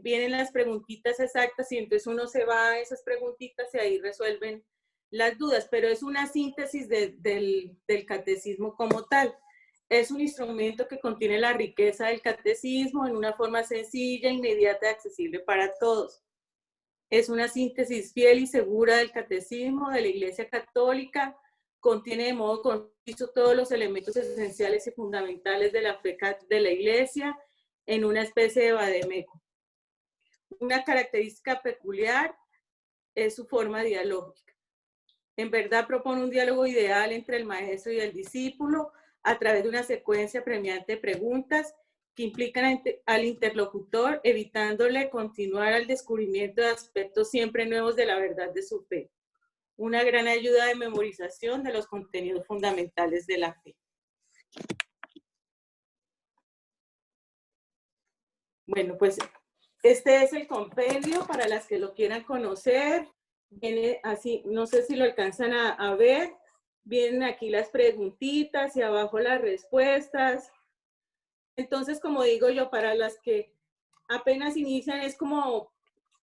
vienen las preguntitas exactas y entonces uno se va a esas preguntitas y ahí resuelven las dudas, pero es una síntesis del catecismo como tal. Es un instrumento que contiene la riqueza del catecismo en una forma sencilla, inmediata y accesible para todos. Es una síntesis fiel y segura del catecismo de la Iglesia Católica, contiene de modo conciso todos los elementos esenciales y fundamentales de la fe de la Iglesia en una especie de vademécum. Una característica peculiar es su forma dialógica. En verdad propone un diálogo ideal entre el maestro y el discípulo a través de una secuencia premiante de preguntas que implican al interlocutor, evitándole continuar al descubrimiento de aspectos siempre nuevos de la verdad de su fe. Una gran ayuda de memorización de los contenidos fundamentales de la fe. Bueno, pues este es el compendio para las que lo quieran conocer. Viene así, no sé si lo alcanzan a ver. Vienen aquí las preguntitas y abajo las respuestas. Entonces, como digo yo, para las que apenas inician es como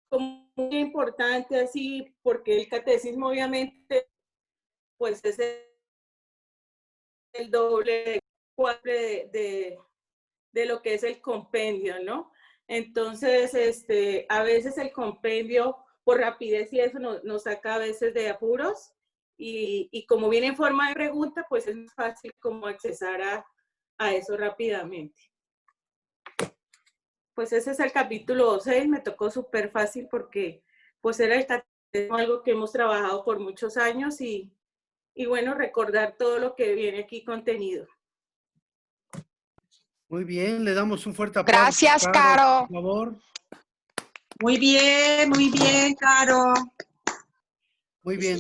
muy importante así, porque el catecismo obviamente pues es el doble, cuádruple de lo que es el compendio, ¿no? Entonces, a veces el compendio por rapidez y eso nos saca a veces de apuros y como viene en forma de pregunta, pues es más fácil como accesar a eso rápidamente. Pues ese es el capítulo 6, me tocó súper fácil porque pues era el catecismo, algo que hemos trabajado por muchos años y bueno, recordar todo lo que viene aquí contenido. Muy bien, le damos un fuerte aplauso. Gracias, Caro. Por favor. Muy bien, Caro. Muy bien,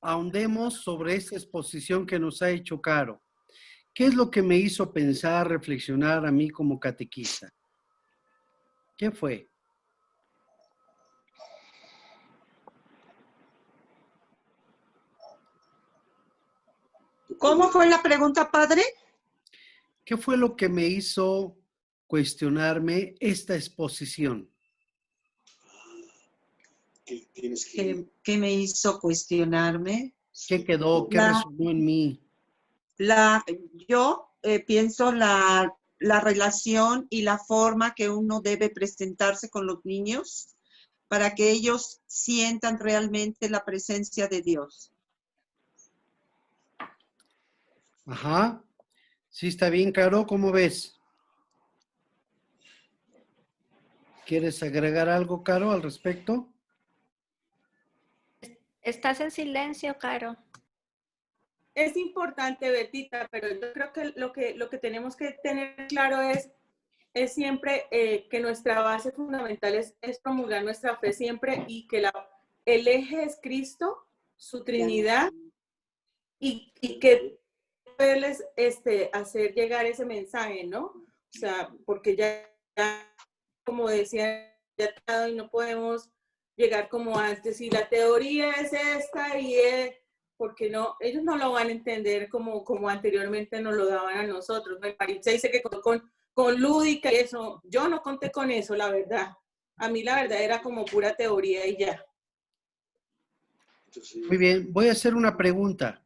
ahondemos sobre esta exposición que nos ha hecho Caro. ¿Qué es lo que me hizo pensar, reflexionar a mí como catequista? ¿Qué fue? ¿Cómo fue la pregunta, padre? ¿Qué fue lo que me hizo cuestionarme esta exposición? ¿Qué me hizo cuestionarme? ¿Qué quedó? ¿Qué resonó en mí? Yo pienso la relación y la forma que uno debe presentarse con los niños para que ellos sientan realmente la presencia de Dios. Ajá. Sí, está bien, Caro. ¿Cómo ves? ¿Quieres agregar algo, Caro, al respecto? Estás en silencio, Caro. Es importante, Betita, pero yo creo que lo que tenemos que tener claro es siempre que nuestra base fundamental es promulgar nuestra fe siempre y que el eje es Cristo, su Trinidad, y que poderles hacer llegar ese mensaje, ¿no? O sea, porque ya como decía, ya y no podemos llegar como antes, y la teoría es esta y porque no, ellos no lo van a entender como anteriormente nos lo daban a nosotros. Maritza dice que con lúdica y eso, yo no conté con eso, la verdad. A mí la verdad era como pura teoría y ya. Muy bien, voy a hacer una pregunta.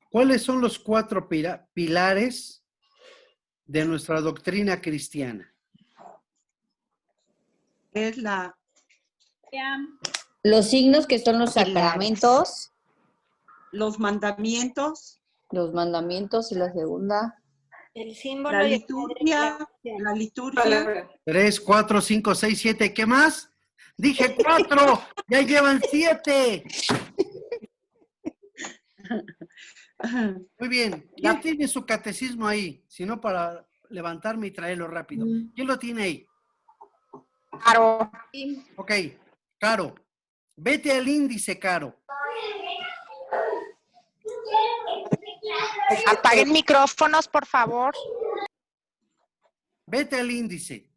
¿Cuáles son los 4 pilares de nuestra doctrina cristiana? Es Los signos, que son los sacramentos. Los mandamientos. Los mandamientos, y la segunda. El símbolo. La liturgia. 3, 4, 5, 6, 7. ¿Qué más? Dije 4. Ya llevan 7. Muy bien. ¿Quién tiene su catecismo ahí? Si no, para levantarme y traerlo rápido. ¿Quién lo tiene ahí? Caro. Ok, Caro. Vete al índice, Caro. Apaguen micrófonos, por favor. Vete al índice.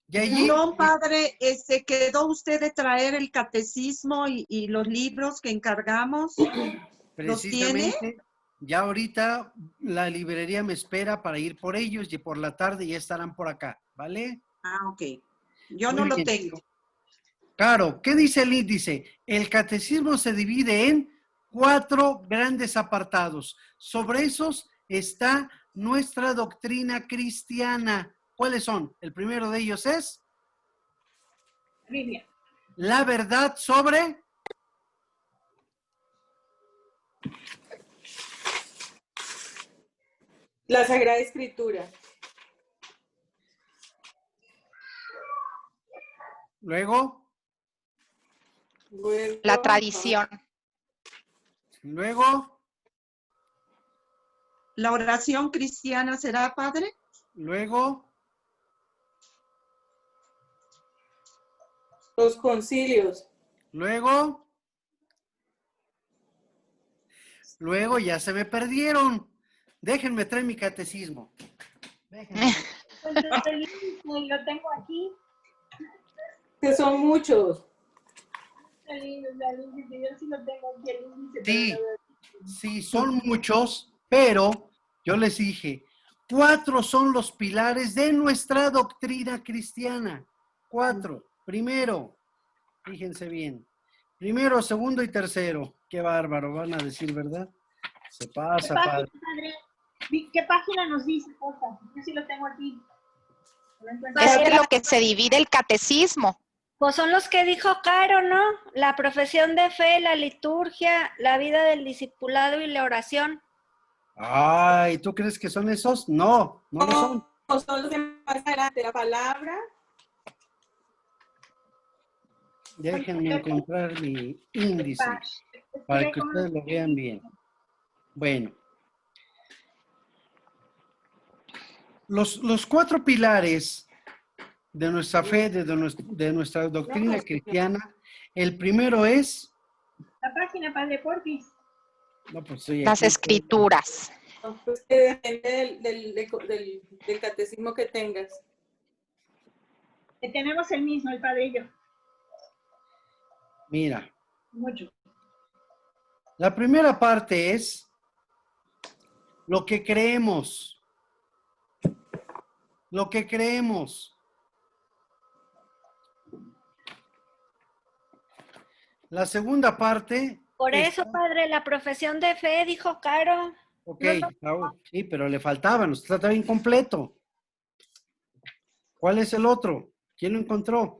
Y allí... No, padre, quedó usted de traer el catecismo y los libros que encargamos. ¿Los tiene? Precisamente, ya ahorita la librería me espera para ir por ellos y por la tarde ya estarán por acá, ¿vale? Ah, ok. Yo Muy no lo bien. tengo. Claro, ¿qué dice el índice? El catecismo se divide en 4 grandes apartados. Sobre esos está nuestra doctrina cristiana. ¿Cuáles son? El primero de ellos es Biblia. la verdad sobre La Sagrada Escritura. luego, La tradición. luego, ¿La oración cristiana será, padre? luego, Los concilios. luego ya se me perdieron. Déjenme traer mi catecismo. Déjenme. Lo tengo aquí. Que son muchos. El índice, yo sí lo tengo aquí, el índice. Sí, pero sí, son muchos, pero yo les dije, 4 son los pilares de nuestra doctrina cristiana. 4. Primero, fíjense bien. Primero, segundo y tercero. Qué bárbaro, van a decir, ¿verdad? Se pasa, ¿Qué padre. página, padre? ¿Qué página nos dice, porfa? Yo sí lo tengo aquí. Es de lo que se divide el catecismo. Pues son los que dijo Caro, ¿no? La profesión de fe, la liturgia, la vida del discipulado y la oración. Ay, ¿tú crees que son esos? No, no lo son. No, son los de más adelante. La palabra. Déjenme encontrar mi índice para que ustedes lo vean bien. Bueno. Los 4 pilares de nuestra fe, de nuestra doctrina cristiana, el primero es... La página, padre, porfis. No, pues estoy Las aquí. escrituras. Pues depende del catecismo que tengas. Que tenemos el mismo, el padre y yo. Mira, Mucho. la primera parte es lo que creemos. Lo que creemos. La segunda parte... Por eso, padre, la profesión de fe, dijo Caro. Ok, Raúl, sí, pero le faltaban, usted estaba incompleto. ¿Cuál es el otro? ¿Quién lo encontró?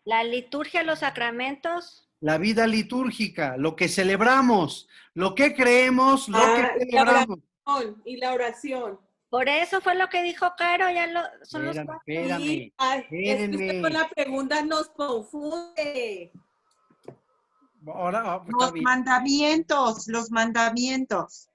La liturgia, los sacramentos. La vida litúrgica, lo que celebramos, lo que creemos, lo que celebramos. Y la oración. Por eso fue lo que dijo Caro, son los 4. Espérame, Sí, ay, es que usted espérenme. con la pregunta nos confunde. Ahora, está Los bien. mandamientos, los mandamientos.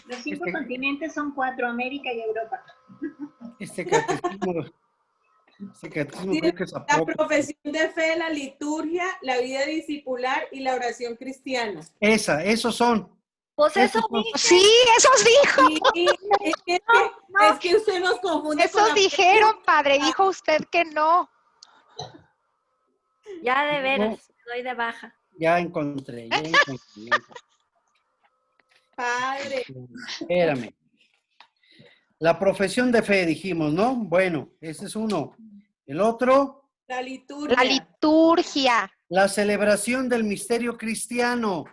Los 5 continentes son 4, América y Europa. Este catecismo creo que es La apócrifo. profesión de fe, la liturgia, la vida discipular y la oración cristiana. Esos son. Pues eso dije. Sí, esos dijo. Sí, es que usted nos confunde. con Esos la dijeron, padre, dijo usted que no. Ya de veras, me doy de baja. Ya encontré. Padre. Espérame. La profesión de fe, dijimos, ¿no? Bueno, ese es uno. El otro, La liturgia. La liturgia. la celebración del misterio cristiano.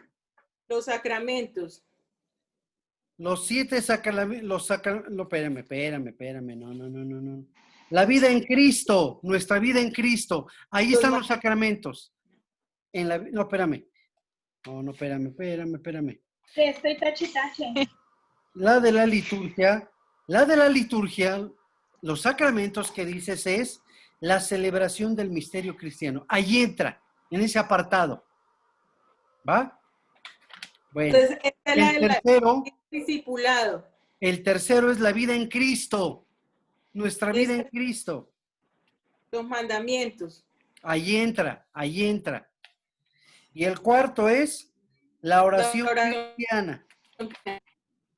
Los sacramentos. Los 7 sacramentos, no, espérame, no. La vida en Cristo, nuestra vida en Cristo. Ahí están los sacramentos. No, espérame. No, no, espérame. Sí, estoy tache. La de la liturgia, los sacramentos que dices es la celebración del misterio cristiano. Ahí entra, en ese apartado. ¿Va? Bueno, Entonces, esta es discipulado. el tercero es la vida en Cristo. Nuestra vida en Cristo. Los mandamientos. Ahí entra. Y el cuarto es la oración cristiana.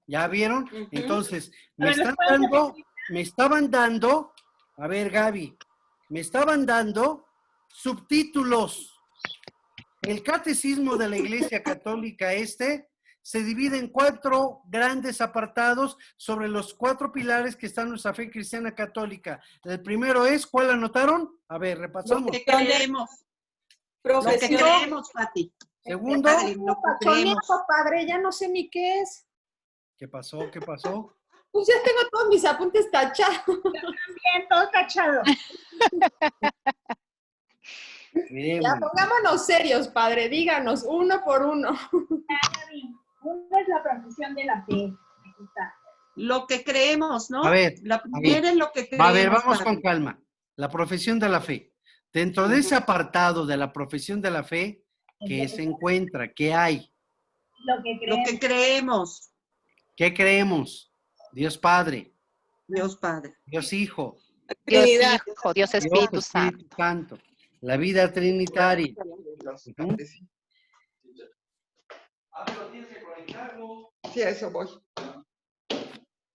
¿Ya vieron? Entonces, me estaban dando, a ver, Gaby, me estaban dando subtítulos. El catecismo de la Iglesia Católica se divide en 4 grandes apartados sobre los 4 pilares que están en nuestra fe cristiana católica. El primero es, ¿cuál anotaron? A ver, repasamos. Lo que creemos. Lo que creemos, Pati. Segundo. Lo que creemos. Padre, ya no sé ni qué es. ¿Qué pasó? Pues ya tengo todos mis apuntes tachados. Yo también, todo tachado. Ya pongámonos serios, Padre, díganos uno por uno. Uno es la profesión de la fe. Lo que creemos, ¿no? A ver. La primera es lo que creemos. A ver, vamos Pati. con calma. La profesión de la fe. Dentro de ese apartado de la profesión de la fe, ¿qué se encuentra? ¿Qué hay? Lo que creemos. ¿Qué creemos? Dios Padre. Dios Padre. Dios Hijo. Dios Hijo, Dios Espíritu Santo. La vida trinitaria. Sí, a eso voy.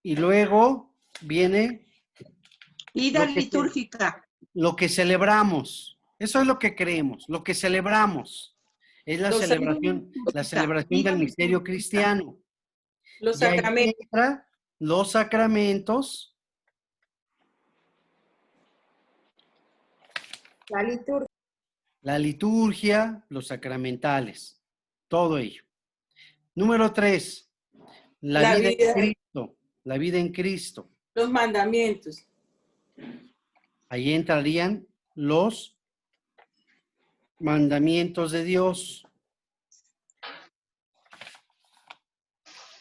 Y luego viene Vida litúrgica. lo que celebramos. Eso es lo que creemos, lo que celebramos. Es la celebración del misterio cristiano. Los sacramentos. Los sacramentos. La liturgia, los sacramentales. Todo ello. Número 3. La vida en Cristo. La vida en Cristo. Los mandamientos. Ahí entrarían los mandamientos de Dios.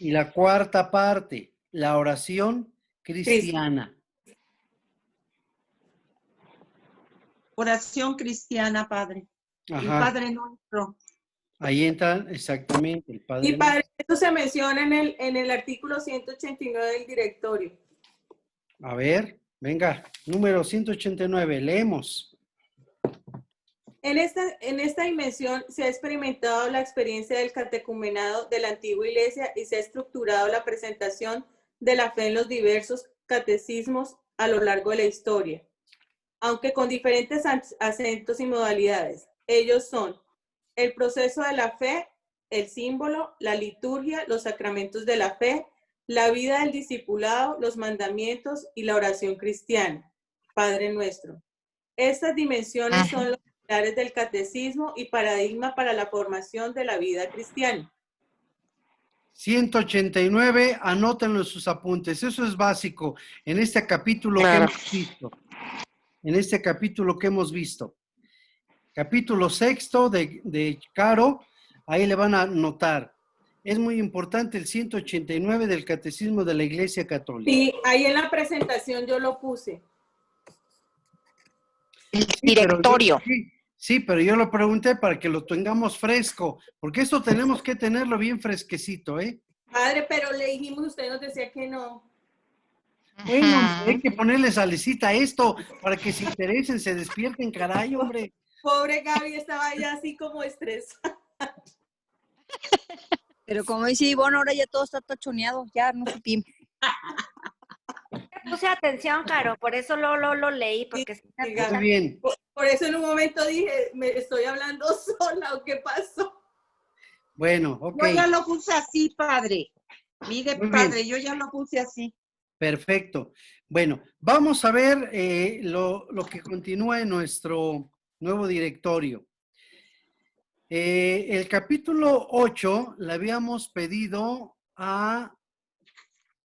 Y la cuarta parte, la oración cristiana. Oración cristiana, Padre. Ajá. El Padre Nuestro. Ahí entra exactamente el Padre. Y Padre, esto se menciona en el artículo 189 del directorio. A ver, venga, número 189, leemos. En esta dimensión se ha experimentado la experiencia del catecumenado de la antigua iglesia y se ha estructurado la presentación de la fe en los diversos catecismos a lo largo de la historia, aunque con diferentes acentos y modalidades. Ellos son el proceso de la fe, el símbolo, la liturgia, los sacramentos de la fe, la vida del discipulado, los mandamientos y la oración cristiana. Padre Nuestro. Estas dimensiones son los pilares del catecismo y paradigma para la formación de la vida cristiana. 189, anótenlo en sus apuntes. Eso es básico en este capítulo que hemos visto. En este capítulo que hemos visto. Capítulo 6 de Caro, ahí le van a anotar. Es muy importante el 189 del Catecismo de la Iglesia Católica. Sí, ahí en la presentación yo lo puse. El directorio. Sí, pero yo lo pregunté para que lo tengamos fresco, porque esto tenemos que tenerlo bien fresquecito, ¿eh? Padre, pero le dijimos, usted nos decía que no. Bueno, hay que ponerle salecita a esto para que se interesen, se despierten, caray, hombre. Pobre Gaby estaba ya así como estresada. Pero como dice Ivonne, ahora ya todo está tachoneado, ya no supimos. Puse atención, Caro, por eso lo leí, porque Sí, muy bien. Por eso en un momento dije, ¿me estoy hablando sola o qué pasó? Bueno, ok. Yo ya lo puse así, Padre. Mire, Muy Padre, bien. yo ya lo puse así. Perfecto. Bueno, vamos a ver lo que continúa en nuestro nuevo directorio. El capítulo 8 le habíamos pedido a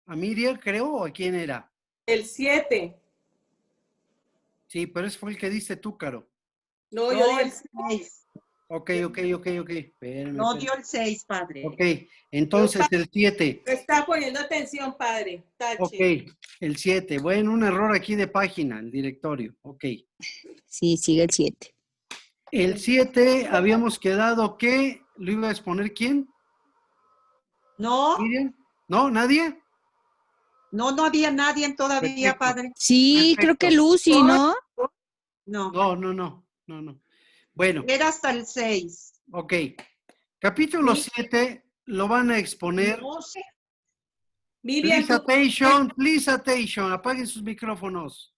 Miriam, creo, ¿o a quién era? El 7. Sí, pero ese fue el que diste tú, Caro. No, yo dije el 6. Ok. Espérame, No espérame. dio el 6, padre. Ok, entonces el 7. Está poniendo atención, padre. Tache. Ok, el 7. Bueno, un error aquí de página, el directorio. Ok. Sí, sigue el 7. El 7 habíamos quedado que lo iba a exponer ¿quién? No, ¿Miriam? ¿No? ¿Nadie? no había nadie todavía, Perfecto. padre. Sí, creo que Perfecto. Lucy, ¿no? No, No. Bueno, era hasta el 6. ok. Capítulo Sí. 7 lo van a exponer. No sé. Miriam, Please attention. Apaguen sus micrófonos.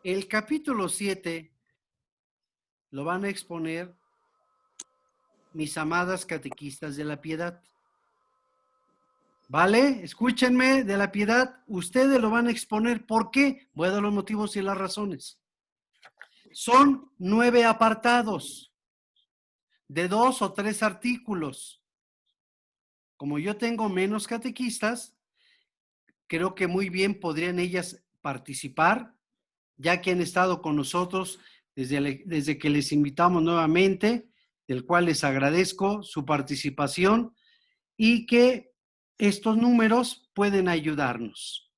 El capítulo 7 lo van a exponer mis amadas catequistas de la piedad. ¿Vale? Escúchenme, de la piedad, ustedes lo van a exponer. ¿Por qué? Voy a dar los motivos y las razones. Son 9 apartados de 2 o 3 artículos. Como yo tengo menos catequistas, creo que muy bien podrían ellas participar, ya que han estado con nosotros desde que les invitamos nuevamente, del cual les agradezco su participación y que estos números pueden ayudarnos.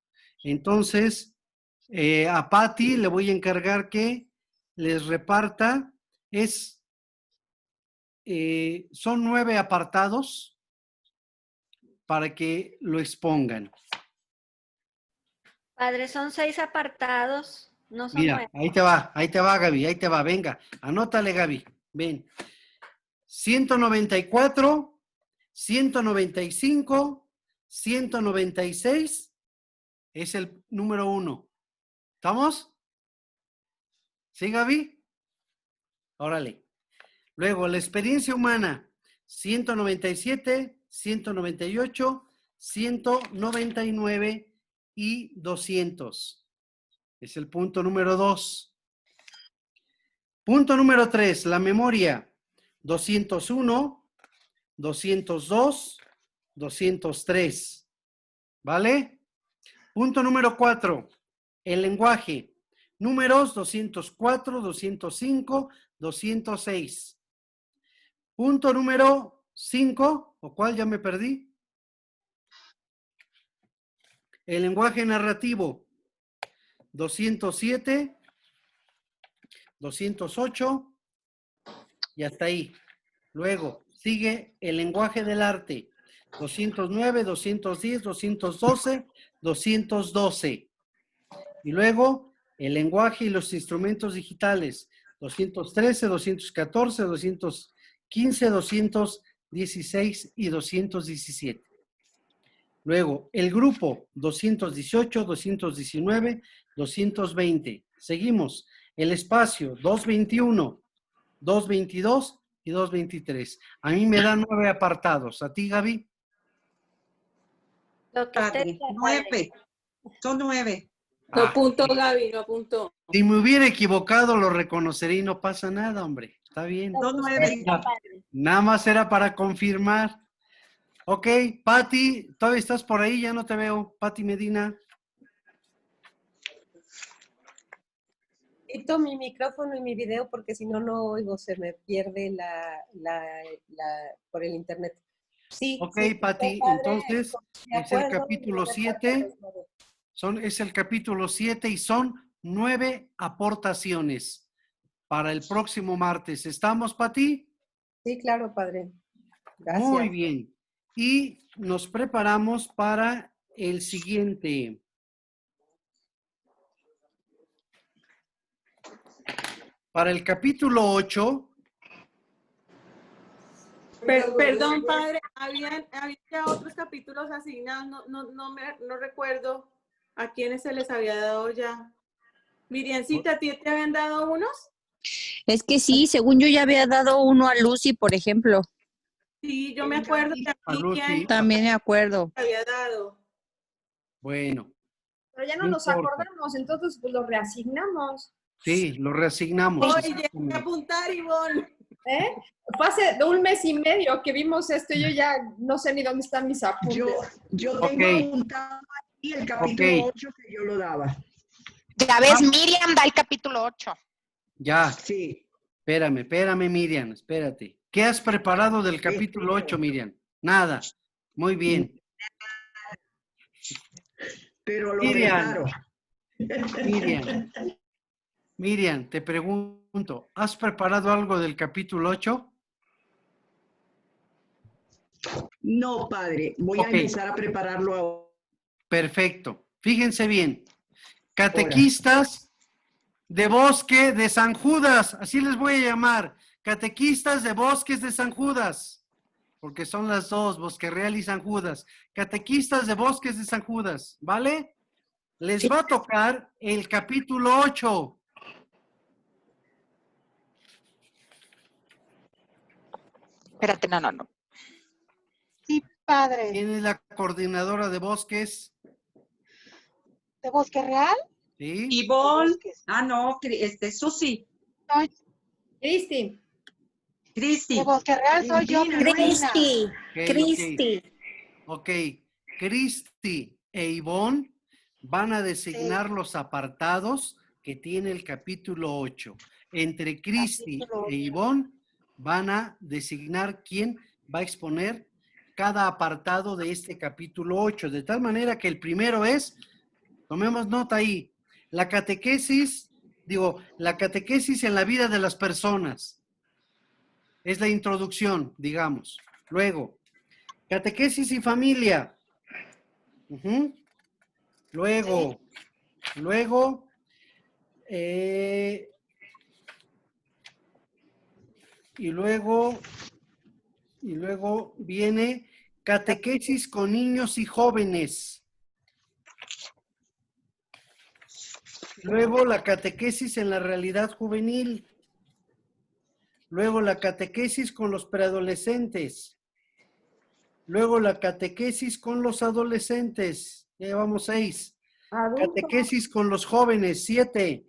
Entonces, a Patti le voy a encargar que les reparta, son 9 apartados para que lo expongan. Padre, son 6 apartados, no son Mira, 9. ahí te va Gaby, ahí te va, venga, anótale Gaby, ven. 194, 195, 196 es el número 1. ¿Estamos? ¿Sí, Gaby? Órale. Luego, la experiencia humana, 197, 198, 199 y 200. Es el punto número 2. Punto número 3, la memoria, 201, 202, 203. ¿Vale? Punto número 4, el lenguaje, números 204, 205, 206. Punto número 5, ¿o cuál ya me perdí? El lenguaje narrativo, 207, 208 y hasta ahí. Luego sigue el lenguaje del arte, 209, 210, 212, 212. Y luego el lenguaje y los instrumentos digitales, 213, 214, 215, 216 y 217. Luego, el grupo 218, 219, 220. Seguimos. El espacio 221, 222 y 223. A mí me dan 9 apartados. ¿A ti, Gaby? Lo que usted Padre, diga, 9. Son 9. No apuntó, Gaby, no apuntó. Si me hubiera equivocado, lo reconoceré y no pasa nada, hombre. Está bien. Son 9. Nada más era para confirmar. Ok, Patti, ¿todavía estás por ahí? Ya no te veo. Patti Medina. Quito mi micrófono y mi video porque si no, no oigo, se me pierde por el internet. Sí. Ok, sí, Patti, padre, entonces de es el acuerdo, capítulo de 7. acuerdo. Es el capítulo 7 y son 9 aportaciones para el próximo martes. ¿Estamos, Pati? Sí, claro, padre. Gracias. Muy bien. Y nos preparamos para el siguiente. Para el capítulo 8. Perdón, padre, había ya otros capítulos asignados, no recuerdo a quiénes se les había dado ya. Miriancita, ¿a ti te habían dado unos? Es que sí, según yo ya había dado uno a Lucy, por ejemplo. Sí, yo me acuerdo que a Lucy. También me acuerdo. había dado. Bueno. Pero ya no No nos importa. acordamos, entonces pues lo reasignamos. Sí, lo reasignamos. Oye, hay que apuntar, Ivonne. Fue hace un mes y medio que vimos esto y yo ya no sé ni dónde están mis apuntes. Yo tengo apuntado aquí el capítulo 8 que yo lo daba. Ya ves, Miriam da el capítulo 8. Ya. Sí. Espérame, Miriam, espérate. ¿Qué has preparado del capítulo 8, Miriam? Nada. Muy bien. Pero lo Miriam, preparo. Miriam, te pregunto, ¿has preparado algo del capítulo 8? No, padre. Voy a empezar a prepararlo ahora. Perfecto. Fíjense bien. Catequistas de Bosque de San Judas, así les voy a llamar. Catequistas de Bosques de San Judas, porque son las dos, Bosque Real y San Judas. Catequistas de Bosques de San Judas, ¿vale? Les va a tocar el capítulo 8. Espérate, no. Sí, padre. ¿Quién es la coordinadora de Bosques? ¿De Bosque Real? Sí. Ivonne. No, Susi. Soy Cristi. De Bosque Real soy yo, Cristi. Cristi. Ok. Cristi e Ivonne van a designar los apartados que tiene el capítulo 8. Entre Cristi e Ivonne van a designar quién va a exponer cada apartado de este capítulo 8. De tal manera que el primero es, tomemos nota ahí, la catequesis en la vida de las personas. Es la introducción, digamos. Luego, catequesis y familia. Luego viene catequesis con niños y jóvenes. Luego la catequesis en la realidad juvenil. Luego la catequesis con los preadolescentes. Luego la catequesis con los adolescentes. Ya llevamos 6. Catequesis con los jóvenes, 7.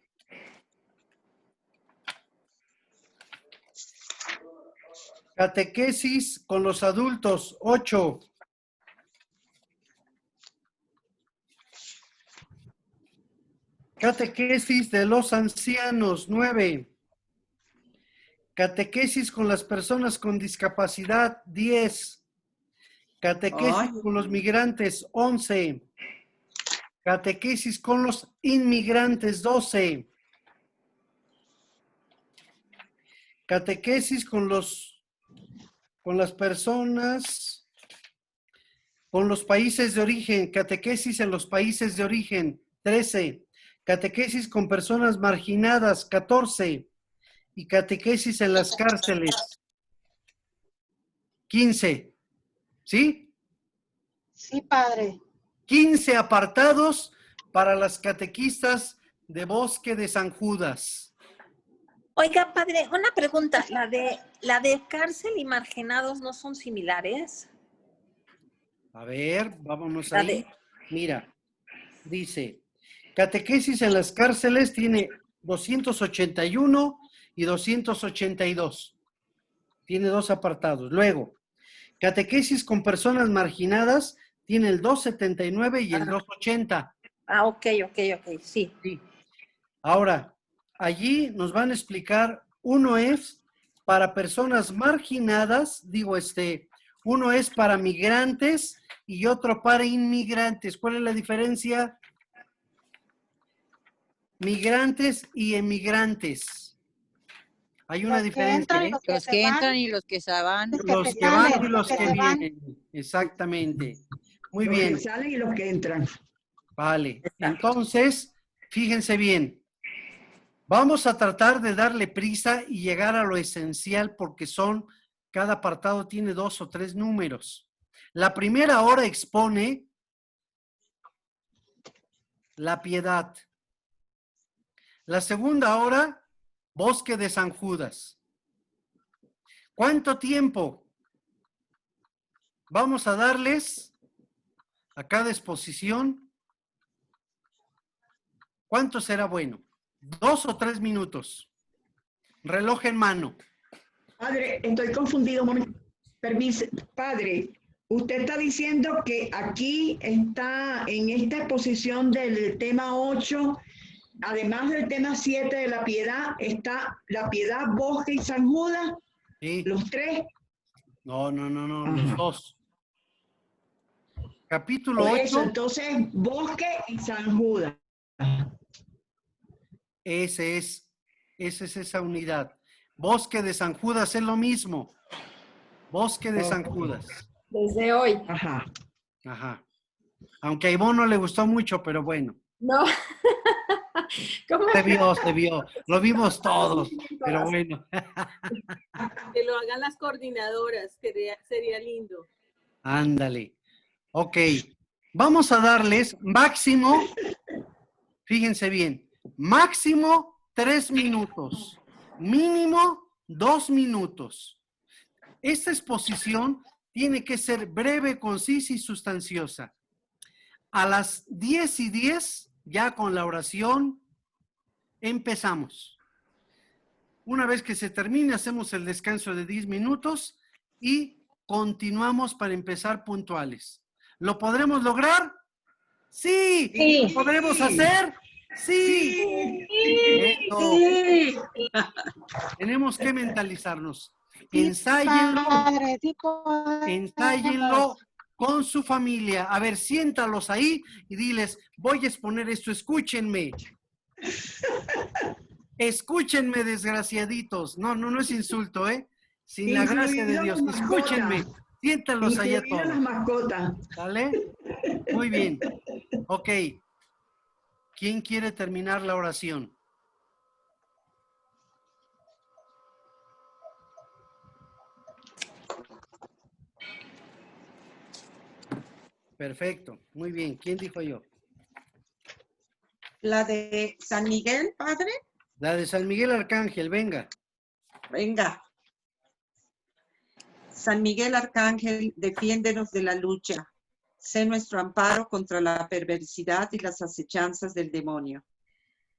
Catequesis con los adultos, 8. Catequesis de los ancianos, 9. Catequesis con las personas con discapacidad, 10. Catequesis con los migrantes, 11. Catequesis con los inmigrantes, 12. Catequesis con las personas, con los países de origen, catequesis en los países de origen, 13. Catequesis con personas marginadas, 14. Y catequesis en las cárceles, 15. ¿Sí? Sí, padre. 15 apartados para las catequistas de Bosque de San Judas. Oiga, padre, una pregunta. ¿La de cárcel y marginados no son similares? A ver, vámonos ahí. Mira, dice, catequesis en las cárceles tiene 281 y 282. Tiene 2 apartados. Luego, catequesis con personas marginadas tiene el 279 y el 280. Ok, sí. Ahora, allí nos van a explicar, uno es para personas marginadas, uno es para migrantes y otro para inmigrantes. ¿Cuál es la diferencia? Migrantes y emigrantes. Hay una diferencia. Los que entran y los que se van. Los que van y los que vienen. Exactamente. Muy bien. Los que salen y los que entran. Vale. Entonces, fíjense bien. Vamos a tratar de darle prisa y llegar a lo esencial porque cada apartado tiene 2 o 3 números. La primera hora expone la piedad. La segunda hora, Bosque de San Judas. ¿Cuánto tiempo? Vamos a darles a cada exposición. ¿Cuánto será bueno? 2 o 3 minutos. Reloj en mano. Padre, estoy confundido. Permiso, padre. Usted está diciendo que aquí está, en esta exposición del tema 8, además del tema 7 de la piedad, está la piedad, Bosque y San Judas. Sí. Los tres. No, los dos. Capítulo Por 8. eso, entonces, Bosque y San Judas. Esa es esa unidad. Bosque de San Judas es lo mismo. Bosque de San Judas. Desde hoy. Ajá. Ajá. Aunque a Ivonne no le gustó mucho, pero bueno. No. ¿Cómo? Se vio. Lo vimos todos, pero bueno. Que lo hagan las coordinadoras, que sería lindo. Ándale. Ok. Vamos a darles máximo, fíjense bien, máximo 3 minutos, mínimo 2 minutos. Esta exposición tiene que ser breve, concisa y sustanciosa. A las 10:10, ya con la oración, empezamos. Una vez que se termine, hacemos el descanso de 10 minutos y continuamos para empezar puntuales. ¿Lo podremos lograr? ¡Sí! Sí. ¿Lo podremos hacer? ¡Sí! Eso. Sí. Tenemos que mentalizarnos. Ensállenlo con su familia. A ver, siéntalos ahí y diles, voy a exponer esto, escúchenme. Escúchenme, desgraciaditos. No es insulto, ¿eh? Sin la gracia de Dios. Escúchenme. Siéntalos ahí a todos. Las mascotas. ¿Sale? Muy bien. Ok. ¿Quién quiere terminar la oración? Perfecto. Muy bien. ¿Quién dijo yo? La de San Miguel, padre. La de San Miguel Arcángel, venga. Venga. San Miguel Arcángel, defiéndenos de la lucha. Sé nuestro amparo contra la perversidad y las acechanzas del demonio.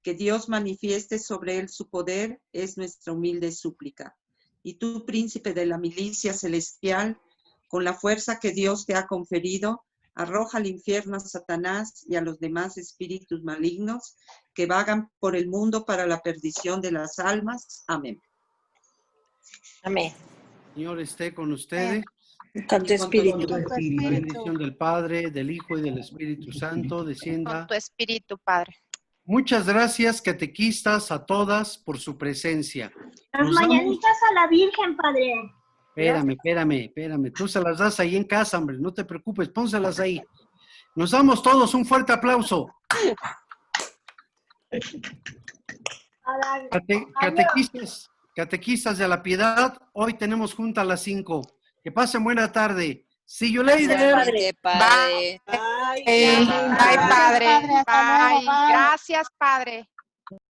Que Dios manifieste sobre él su poder es nuestra humilde súplica. Y tú, príncipe de la milicia celestial, con la fuerza que Dios te ha conferido, arroja al infierno a Satanás y a los demás espíritus malignos que vagan por el mundo para la perdición de las almas. Amén. Amén. Señor, esté con ustedes. Con tu espíritu. La bendición del Padre, del Hijo y del Espíritu Santo descienda. Con tu espíritu, Padre. Muchas gracias, catequistas, a todas por su presencia. Las mañanitas a la Virgen, padre. Espérame. Tú se las das ahí en casa, hombre. No te preocupes, pónselas ahí. Nos damos todos un fuerte aplauso. Catequistas de la Piedad, hoy tenemos junta a las 5. Que pasen buena tarde. See you later. Bye, padre. Bye, padre. Bye. Gracias, padre.